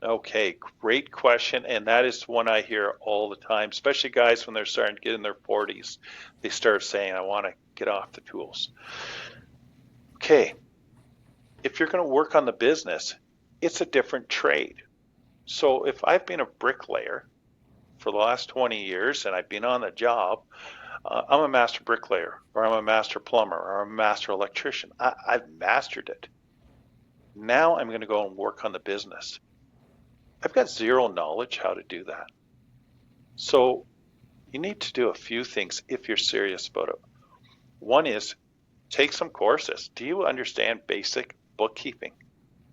Okay, great question. And that is one I hear all the time, especially guys when they're starting to get in their 40s. They start saying, I want to get off the tools. Okay, if you're going to work on the business, it's a different trade. So if I've been a bricklayer for the last 20 years and I've been on the job, I'm a master bricklayer, or I'm a master plumber, or I'm a master electrician. I've mastered it. Now I'm going to go and work on the business. I've got zero knowledge how to do that. So you need to do a few things if you're serious about it. One is take some courses. Do you understand basic bookkeeping?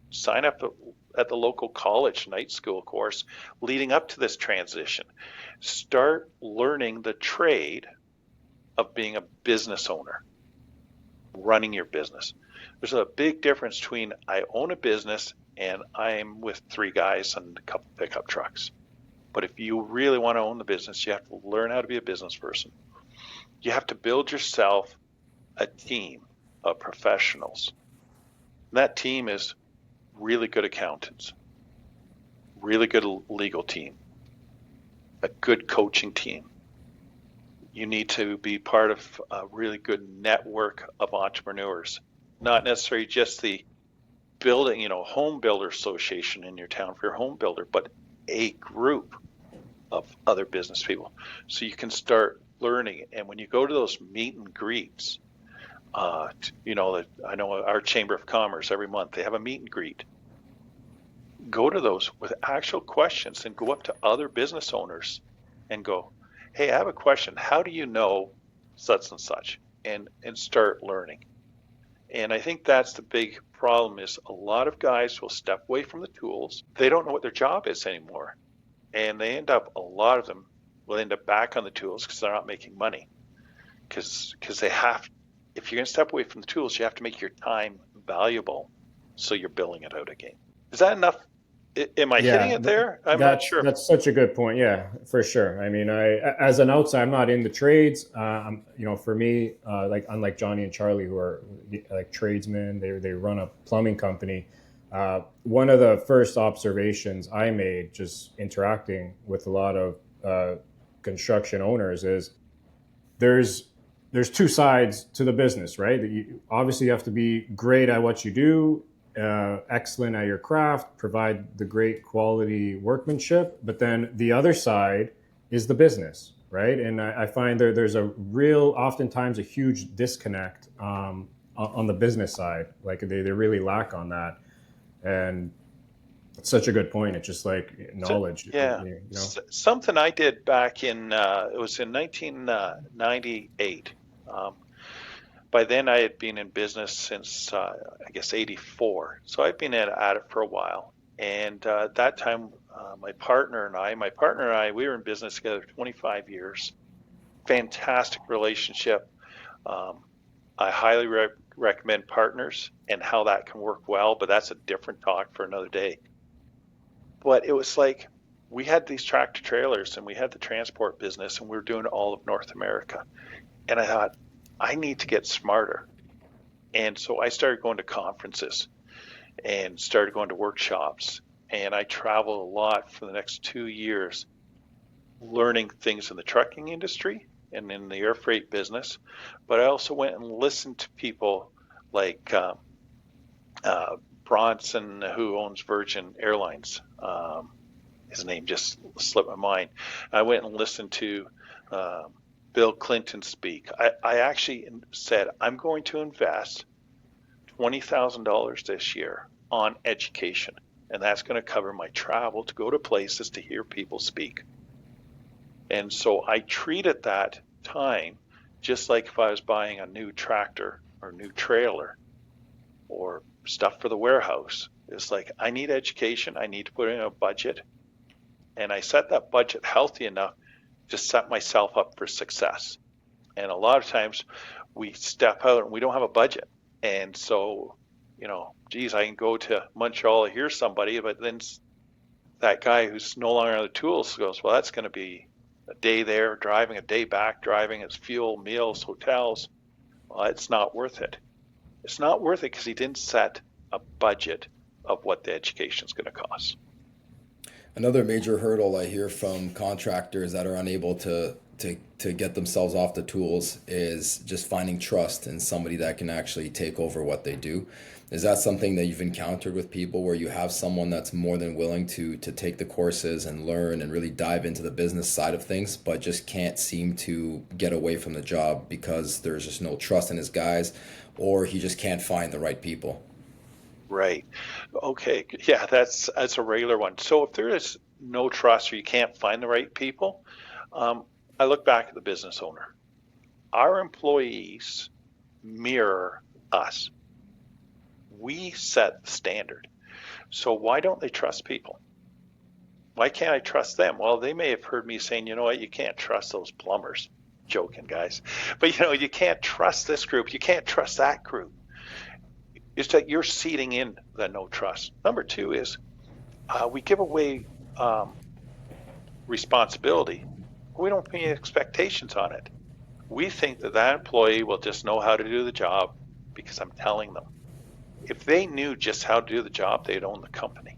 Sign up at the local college night school course leading up to this transition. Start learning the trade of being a business owner, running your business. There's a big difference between I own a business and I'm with 3 guys and a couple pickup trucks. But if you really want to own the business, you have to learn how to be a business person. You have to build yourself a team of professionals. And that team is really good accountants, really good legal team, a good coaching team. You need to be part of a really good network of entrepreneurs, not necessarily just the building, home builder association in your town for your home builder, but a group of other business people. So you can start learning. And when you go to those meet and greets, I know our Chamber of Commerce every month, they have a meet and greet. Go to those with actual questions and go up to other business owners and go, hey, I have a question. How do you know such and such? And start learning. And I think that's the big problem is a lot of guys will step away from the tools. They don't know what their job is anymore. And a lot of them will end up back on the tools because they're not making money. Because they have, if you're going to step away from the tools, you have to make your time valuable so you're billing it out again. Is that enough? Am I hitting it there? I'm not sure. That's such a good point. Yeah, for sure. I mean, as an outsider, I'm not in the trades. For me, unlike Johnny and Charlie, who are like tradesmen, they run a plumbing company. One of the first observations I made just interacting with a lot of construction owners is there's two sides to the business, right? Obviously, you have to be great at what you do, excellent at your craft, provide the great quality workmanship, but then the other side is the business, right? And I find there's oftentimes a huge disconnect on the business side. Like they really lack on that. And it's such a good point. It's just like knowledge. Something I did back in, it was in 1998. By then I had been in business since, I guess, 84. So I've been at it for a while. And at that time, my partner and I, we were in business together 25 years. Fantastic relationship. I highly recommend partners and how that can work well, but that's a different talk for another day. But it was like we had these tractor trailers and we had the transport business and we were doing all of North America. And I thought, I need to get smarter. And so I started going to conferences and started going to workshops. And I traveled a lot for the next 2 years, learning things in the trucking industry and in the air freight business. But I also went and listened to people like Bronson, who owns Virgin Airlines. His name just slipped my mind. I went and listened to Bill Clinton speak. I actually said, I'm going to invest $20,000 this year on education, and that's going to cover my travel to go to places to hear people speak. And so I treated that time just like if I was buying a new tractor or new trailer or stuff for the warehouse. It's like, I need education. I need to put in a budget. And I set that budget healthy enough to set myself up for success. And a lot of times we step out and we don't have a budget. And so, I can go to Montreal to hear somebody, but then that guy who's no longer on the tools goes, well, that's going to be a day there, driving, a day back, driving, it's fuel, meals, hotels. Well, it's not worth it. It's not worth it because he didn't set a budget of what the education is going to cost. Another major hurdle I hear from contractors that are unable to get themselves off the tools is just finding trust in somebody that can actually take over what they do. Is that something that you've encountered with people where you have someone that's more than willing to take the courses and learn and really dive into the business side of things, but just can't seem to get away from the job because there's just no trust in his guys, or he just can't find the right people? Right. Okay. Yeah, that's a regular one. So if there is no trust or you can't find the right people, I look back at the business owner. Our employees mirror us. We set the standard. So why don't they trust people? Why can't I trust them? Well, they may have heard me saying, you know what, you can't trust those plumbers. Joking, guys. But you can't trust this group. You can't trust that group. It's that you're seeding in the no trust. Number two is we give away responsibility. We don't put any expectations on it. We think that employee will just know how to do the job because I'm telling them. If they knew just how to do the job, they'd own the company.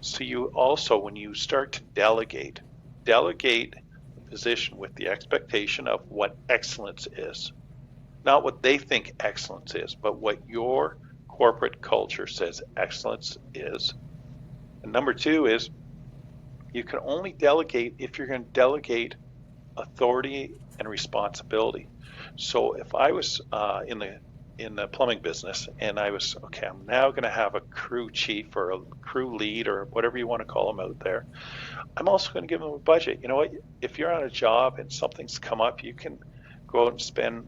So you also, when you start to delegate the position with the expectation of what excellence is. Not what they think excellence is, but what your corporate culture says excellence is. And number two is you can only delegate if you're going to delegate authority and responsibility. So if I was in the plumbing business and I was, okay, I'm now going to have a crew chief or a crew lead or whatever you want to call them out there. I'm also going to give them a budget. You know what? If you're on a job and something's come up, you can go out and spend,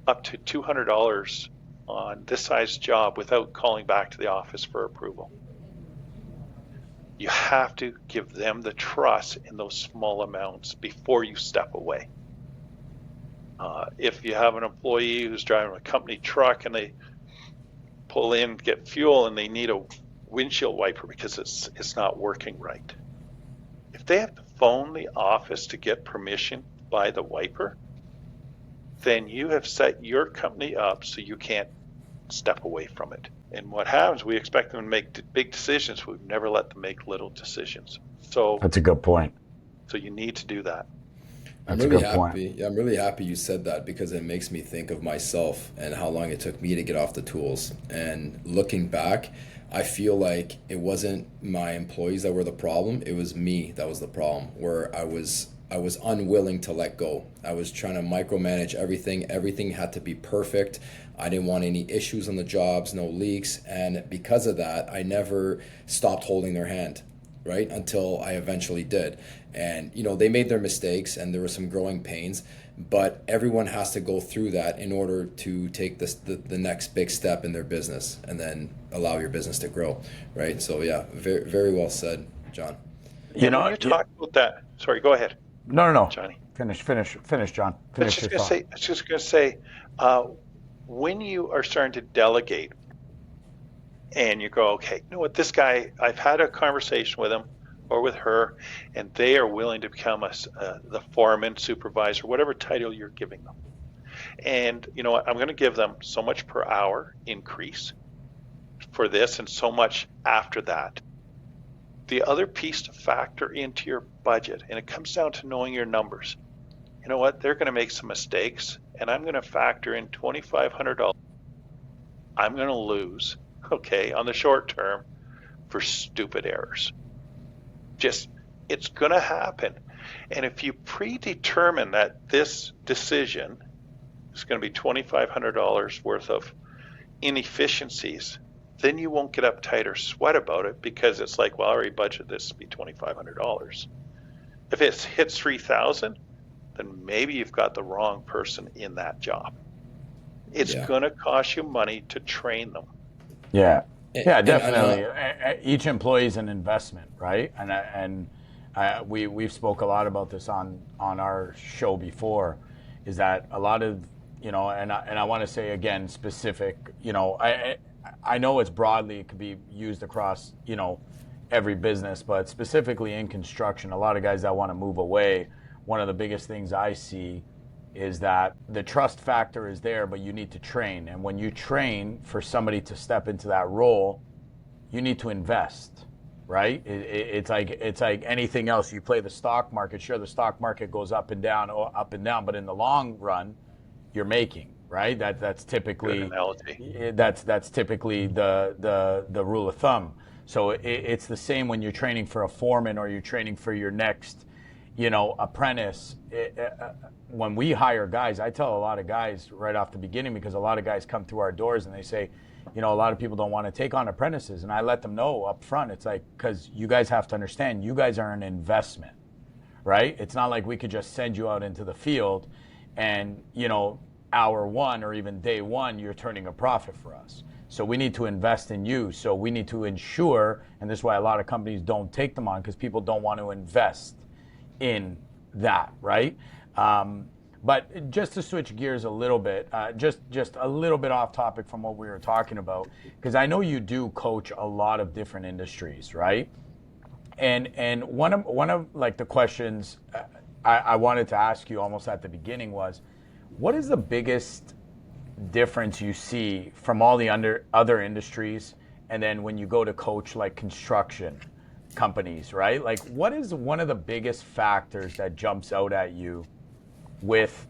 up to $200 on this size job without calling back to the office for approval. You have to give them the trust in those small amounts before you step away. If you have an employee who's driving a company truck and they pull in, get fuel, and they need a windshield wiper because it's not working right. If they have to phone the office to get permission by the wiper, then you have set your company up so you can't step away from it. And what happens, we expect them to make big decisions. We've never let them make little decisions. So That's a good point. So you need to do that. I'm really happy. I'm really happy you said that, because it makes me think of myself and how long it took me to get off the tools. And looking back, I feel like it wasn't my employees that were the problem. It was me that was the problem, where I was unwilling to let go. I was trying to micromanage everything. Everything had to be perfect. I didn't want any issues on the jobs, no leaks. And because of that, I never stopped holding their hand, right? Until I eventually did. And, they made their mistakes and there were some growing pains, but everyone has to go through that in order to take the next big step in their business and then allow your business to grow, right? So yeah, very, very well said, John. When you talk about that, sorry, go ahead. No, Johnny. Finish, John. I was just going to say, when you are starting to delegate and you go, okay, you know what, this guy, I've had a conversation with him or with her, and they are willing to become the foreman, supervisor, whatever title you're giving them. And you know what, I'm going to give them so much per hour increase for this and so much after that. The other piece to factor into your budget, and it comes down to knowing your numbers. You know what, they're going to make some mistakes, and I'm going to factor in $2,500 I'm going to lose, okay, on the short term for stupid errors. It's going to happen. And if you predetermine that this decision is going to be $2,500 worth of inefficiencies, then you won't get uptight or sweat about it, because it's like, well, I already budgeted this to be $2,500. If it hits $3,000, then maybe you've got the wrong person in that job. It's going to cost you money to train them. Yeah, definitely. Each employee is an investment, right? And we've spoke a lot about this on our show before, is that a lot of, and I want to say again, specific, I know it's broadly, it could be used across, every business, but specifically in construction, a lot of guys that want to move away, one of the biggest things I see is that the trust factor is there, but you need to train. And when you train for somebody to step into that role, you need to invest, right? It's like anything else. You play the stock market. Sure, the stock market goes up and down, but in the long run, you're making, right? That's typically that's typically the rule of thumb. So it's the same when you're training for a foreman or you're training for your next, apprentice. When we hire guys, I tell a lot of guys right off the beginning, because a lot of guys come through our doors and they say, a lot of people don't want to take on apprentices. And I let them know up front, it's like, because you guys have to understand, you guys are an investment, right? It's not like we could just send you out into the field and, hour one or even day one, you're turning a profit for us. So we need to invest in you. So we need to ensure, and this is why a lot of companies don't take them on, because people don't want to invest in that, right? But just to switch gears a little bit, just a little bit off topic from what we were talking about, because I know you do coach a lot of different industries, right? And one of like the questions I wanted to ask you almost at the beginning was, what is the biggest difference you see from all the other industries, and then when you go to coach like construction? companies, right? Like, what is one of the biggest factors that jumps out at you with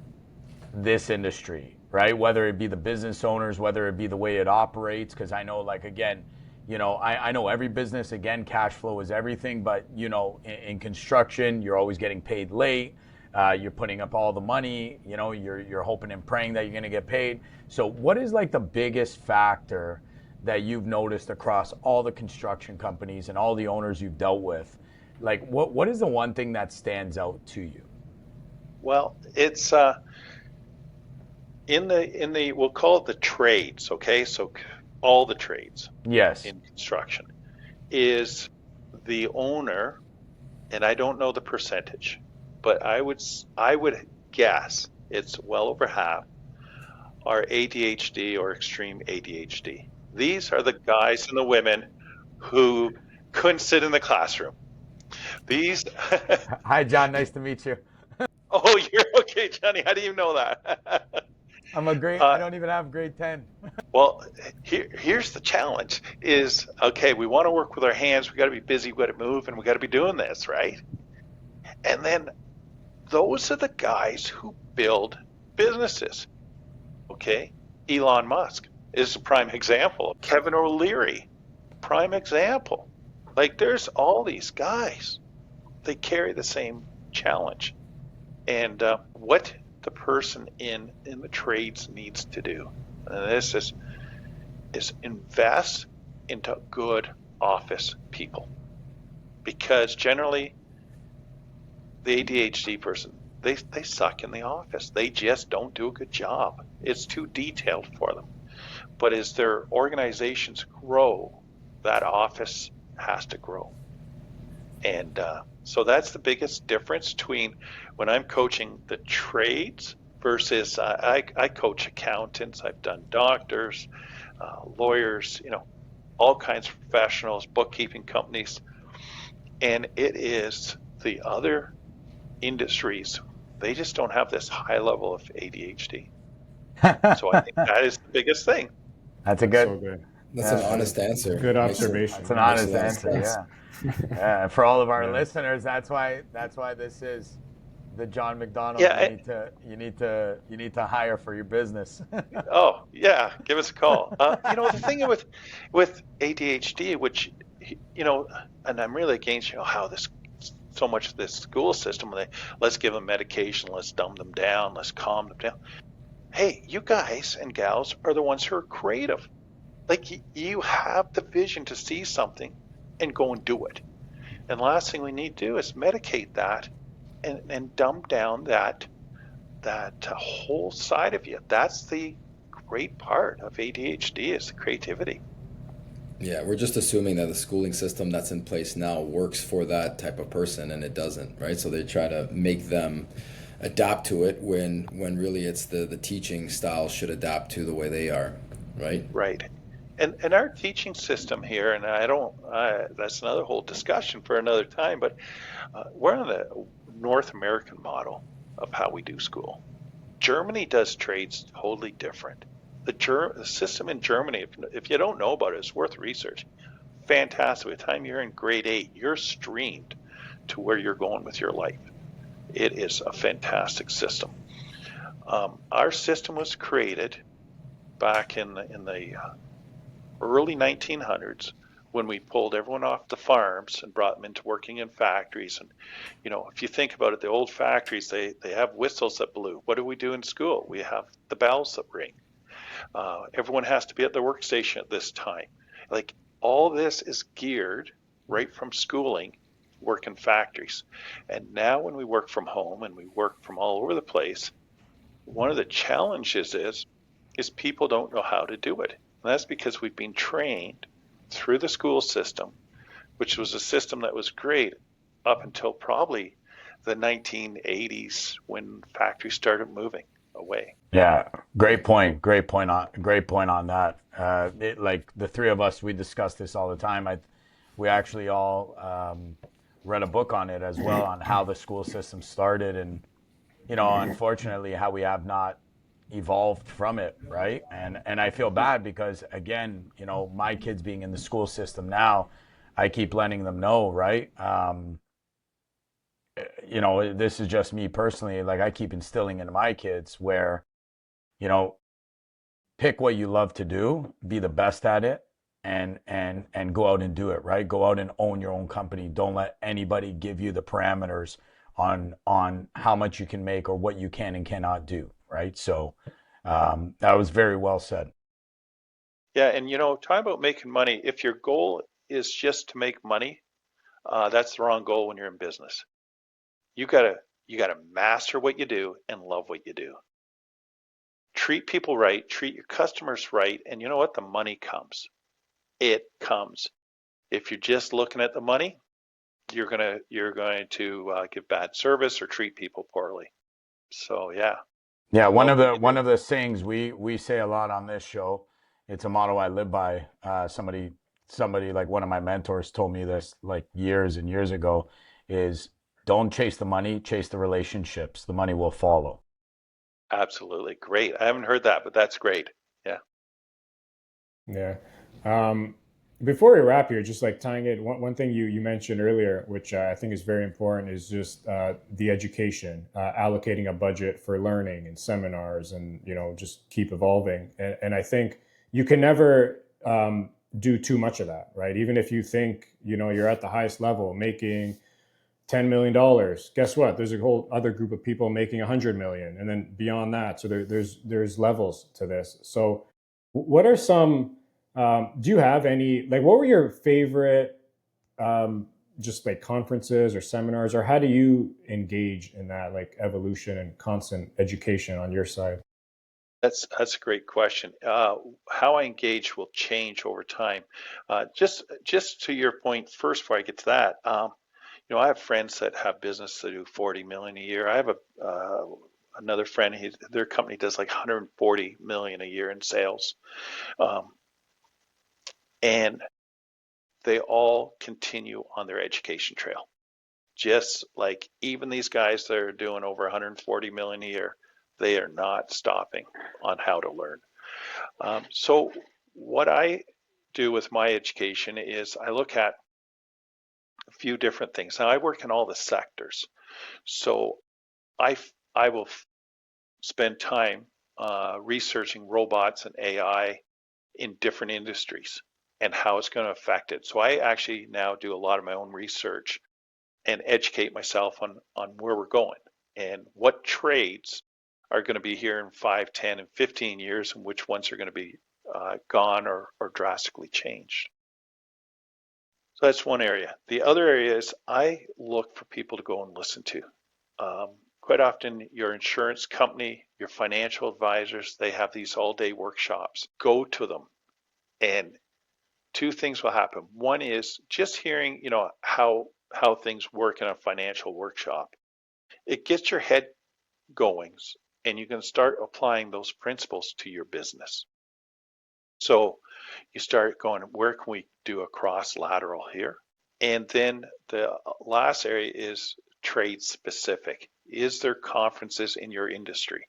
this industry, right? Whether it be the business owners, whether it be the way it operates, because I know, like, again, I know every business, again, cash flow is everything, but, in construction, you're always getting paid late. You're putting up all the money, you're hoping and praying that you're going to get paid. So what is like the biggest factor that you've noticed across all the construction companies and all the owners you've dealt with? Like, what is the one thing that stands out to you? Well, it's in the we'll call it the trades, okay? So all the trades Yes. in construction is the owner, and I don't know the percentage, but I would guess it's well over half are ADHD or extreme ADHD. These are the guys and the women who couldn't sit in the classroom. These Hi, John. Nice to meet you. Oh, you're okay, Johnny. How do you know that? I don't even have grade 10. Well, here's the challenge is, okay, we want to work with our hands. We got to be busy. We got to move, and we got to be doing this, right? And then those are the guys who build businesses. Okay, Elon Musk is a prime example. Kevin O'Leary, prime example. Like, there's all these guys. They carry the same challenge. And what the person in the trades needs to do, and this is invest into good office people. Because generally, the ADHD person, they suck in the office. They just don't do a good job. It's too detailed for them. But as their organizations grow, that office has to grow. And so that's the biggest difference between when I'm coaching the trades versus I coach accountants. I've done doctors, lawyers, all kinds of professionals, bookkeeping companies. And it is the other industries, they just don't have this high level of ADHD. So I think that is the biggest thing. That's a good. So good. That's an honest answer. Good observation. That's an honest answer. Yeah. For all of our listeners, that's why this is the John MacDonald. Yeah, you need to hire for your business. Oh yeah, give us a call. The thing with ADHD, which and I'm really against how this so much of this school system. Let's give them medication, let's dumb them down, let's calm them down. Hey, you guys and gals are the ones who are creative. Like, you have the vision to see something and go and do it. And the last thing we need to do is medicate that and dumb down that whole side of you. That's the great part of ADHD, is the creativity. Yeah, we're just assuming that the schooling system that's in place now works for that type of person, and it doesn't, right? So they try to make them adapt to it when really it's the teaching style should adapt to the way they are, right? Right. And our teaching system here, and that's another whole discussion for another time, but we're on the North American model of how we do school. Germany does trades totally different. The system in Germany, if you don't know about it, it's worth research. Fantastic. By the time you're in grade 8, you're streamed to where you're going with your life. It is a fantastic system. Our system was created back in the early 1900s when we pulled everyone off the farms and brought them into working in factories. And if you think about it, the old factories, they have whistles that blew. What do we do in school? We have the bells that ring. Everyone has to be at their workstation at this time. Like, all this is geared right from schooling, work in factories. And now when we work from home and we work from all over the place, one of the challenges is people don't know how to do it. And that's because we've been trained through the school system, which was a system that was great up until probably the 1980s when factories started moving away. Yeah, great point on that. Like, the three of us, we discuss this all the time. We actually all read a book on it as well, on how the school system started, and unfortunately how we have not evolved from it, right? And I feel bad because, again, my kids being in the school system now, I keep letting them know, right? You know, this is just me personally. Like I keep instilling into my kids where, you know, pick what you love to do, be the best at it, and go out and do it, right? Go out and own your own company. Don't let anybody give you the parameters on how much you can make or what you can and cannot do, right? So that was very well said. Yeah, and talk about making money. If your goal is just to make money, that's the wrong goal when you're in business. You gotta you gotta master what you do and love what you do. Treat people right, treat your customers right, and you know what? The money comes. It comes. If you're just looking at the money, you're going to give bad service or treat people poorly. So yeah, Yeah, one love of what the you do. one of the sayings we say a lot on this show, it's a motto I live by. Somebody like one of my mentors told me this like years and years ago is don't chase the money, chase the relationships. The money will follow. Absolutely great. I haven't heard that, but that's great. Yeah. Yeah. Um, Before we wrap here, just like tying it, one thing you mentioned earlier, which I think is very important, is just the education, allocating a budget for learning and seminars, and just keep evolving. And I think you can never do too much of that, right? Even if you think you're at the highest level, making $10 million. Guess what? There's a whole other group of people making 100 million, and then beyond that. So there's levels to this. So, what are some? Do you have any like? What were your favorite, just like conferences or seminars, or how do you engage in that like evolution and constant education on your side? That's a great question. How I engage will change over time. Just to your point first, before I get to that, I have friends that have business that do 40 million a year. I have another friend. Their company does like 140 million a year in sales, um, and they all continue on their education trail. Just like even these guys that are doing over 140 million a year, they are not stopping on how to learn. So what I do with my education is I look at a few different things. Now I work in all the sectors, so I I will spend time researching robots and AI in different industries and how it's going to affect it. So I actually now do a lot of my own research and educate myself on where we're going and what trades are going to be here in 5, 10, and 15 years, and which ones are going to be gone or drastically changed. So that's one area. The other area is I look for people to go and listen to. Quite often, your insurance company, your financial advisors, they have these all-day workshops. Go to them, and two things will happen. One is just hearing, how things work in a financial workshop. It gets your head going, and you can start applying those principles to your business. So you start going, where can we do a cross lateral here? And then the last area is trade specific. Is there conferences in your industry?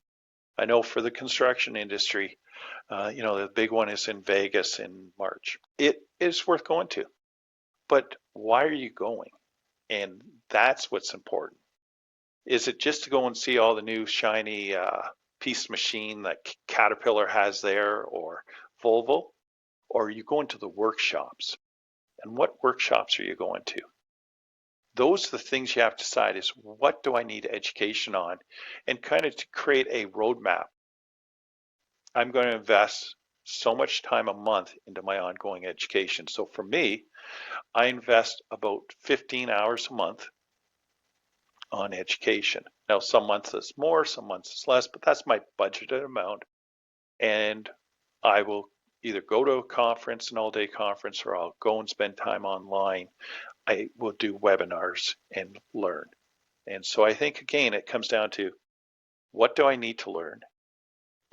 I know for the construction industry, the big one is in Vegas in March. It is worth going to, but why are you going? And that's what's important. Is it just to go and see all the new shiny piece machine that Caterpillar has there or Volvo? Or are you going to the workshops? And what workshops are you going to? Those are the things you have to decide is what do I need education on? And kind of to create a roadmap. I'm going to invest so much time a month into my ongoing education. So for me, I invest about 15 hours a month on education. Now, some months it's more, some months it's less, but that's my budgeted amount. And I will either go to a conference, an all-day conference, or I'll go and spend time online. I will do webinars and learn. And so I think, again, it comes down to what do I need to learn?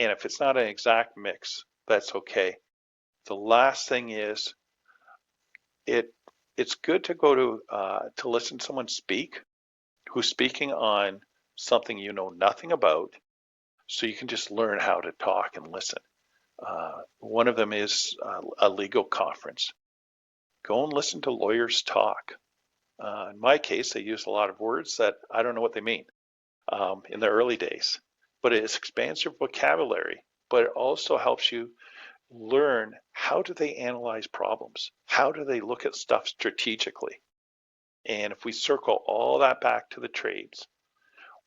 And if it's not an exact mix, that's okay. The last thing is it's good to go to listen to someone speak who's speaking on something you know nothing about, so you can just learn how to talk and listen. One of them is a legal conference. go and listen to lawyers talk. In my case, they use a lot of words that I don't know what they mean in the early days, but it expands your vocabulary, but it also helps you learn how do they analyze problems? How do they look at stuff strategically? And if we circle all that back to the trades,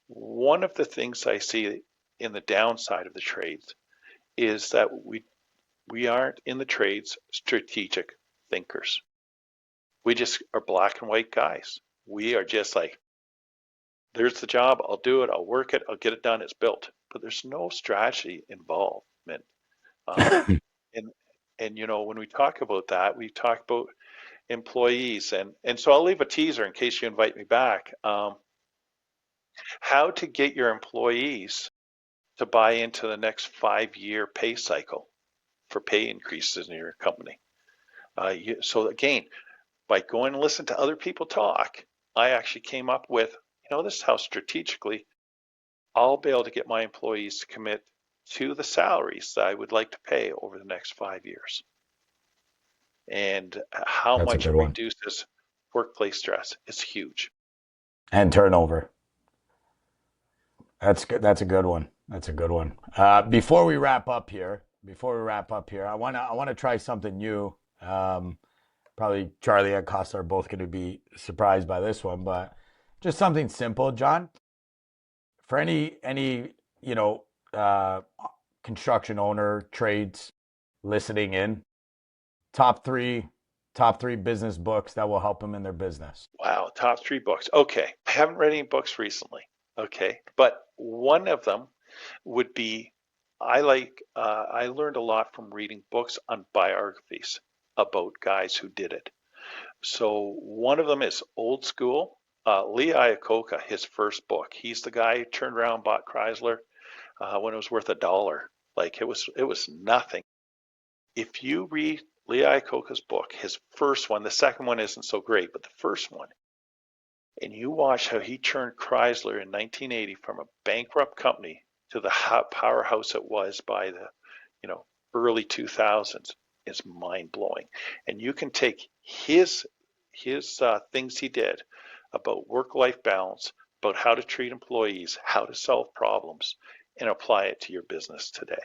one of the things I see in the downside of the trades is that we aren't in the trades strategic thinkers. We just are black and white guys. We are just like, there's the job, I'll do it, I'll work it, I'll get it done, it's built. But there's no strategy involvement. And when we talk about that, we talk about employees, and so I'll leave a teaser in case you invite me back. How to get your employees to buy into the next 5-year pay cycle for pay increases in your company. So again, by going and listen to other people talk, I actually came up with, this is how strategically I'll be able to get my employees to commit to the salaries that I would like to pay over the next 5 years. And how That's much a it good one. reduces workplace stress. It's huge. And turnover. That's good. That's a good one. That's a good one. Before we wrap up here, I wanna try something new. Probably Charlie and Costa are both going to be surprised by this one, but just something simple, John. For any construction owner, trades listening in, top three business books that will help them in their business. Wow, top 3 books. Okay, I haven't read any books recently. Okay, but one of them would be, I learned a lot from reading books on biographies about guys who did it. So one of them is Old School. Lee Iacocca, his first book. He's the guy who turned around and bought Chrysler when it was worth $1. Like it was nothing. If you read Lee Iacocca's book, his first one, the second one isn't so great, but the first one, and you watch how he turned Chrysler in 1980 from a bankrupt company to the powerhouse it was by the early 2000s, is mind-blowing. And you can take his things he did about work-life balance, about how to treat employees, how to solve problems, and apply it to your business today.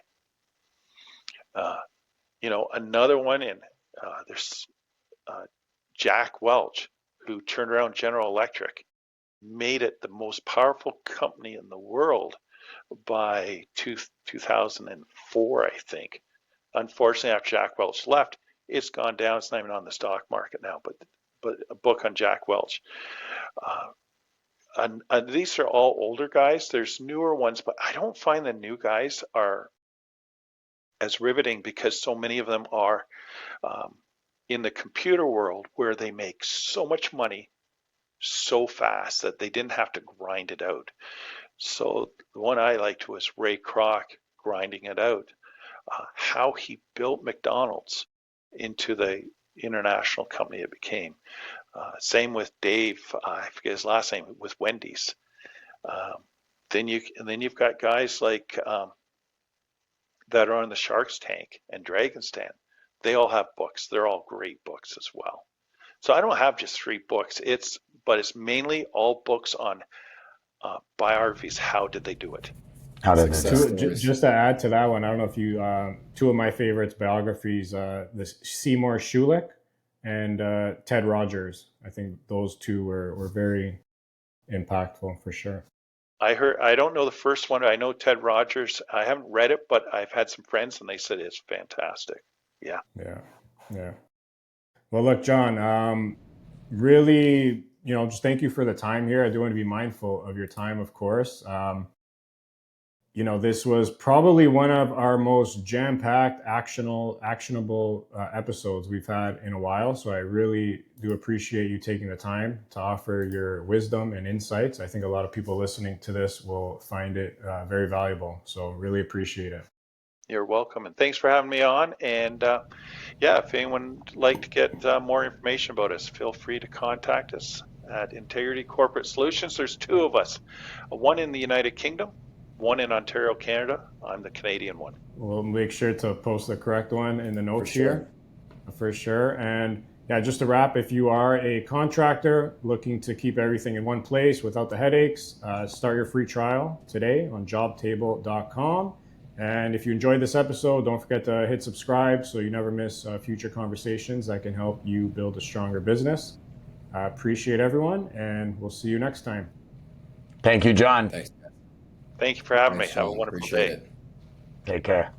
Another one, and there's Jack Welch, who turned around General Electric, made it the most powerful company in the world by 2004, I think. Unfortunately, after Jack Welch left, it's gone down. It's not even on the stock market now, but a book on Jack Welch. And these are all older guys. There's newer ones, but I don't find the new guys are as riveting because so many of them are in the computer world where they make so much money so fast that they didn't have to grind it out. So the one I liked was Ray Kroc, Grinding It Out. How he built McDonald's into the international company it became. Same with Dave, I forget his last name, with Wendy's. Then you've got guys like that are on the Shark's Tank and Dragon's Den. They all have books. They're all great books as well. So I don't have just 3 books. But it's mainly all books on biographies. How did they do it? How did Just to add to that one, I don't know if you, 2 of my favorites biographies, the Seymour Schulich and Ted Rogers. I think those 2 were very impactful for sure. I don't know the first one. I know Ted Rogers. I haven't read it, but I've had some friends and they said it's fantastic. Yeah. Well, look, John, really, just thank you for the time here. I do want to be mindful of your time, of course. This was probably one of our most jam-packed, actionable episodes we've had in a while. So I really do appreciate you taking the time to offer your wisdom and insights. I think a lot of people listening to this will find it very valuable. So really appreciate it. You're welcome. And thanks for having me on. And if anyone would like to get more information about us, feel free to contact us at Integrity Corporate Solutions. There's 2 of us, one in the United Kingdom, one in Ontario, Canada. I'm the Canadian one. We'll make sure to post the correct one in the notes here, for sure. And yeah, just to wrap, if you are a contractor looking to keep everything in one place without the headaches, start your free trial today on jobtable.com. And if you enjoyed this episode, don't forget to hit subscribe so you never miss future conversations that can help you build a stronger business. I appreciate everyone, and we'll see you next time. Thank you, John. Thanks. Thank you for having me. Thanks, Have a John. wonderful Appreciate day. it. Take care.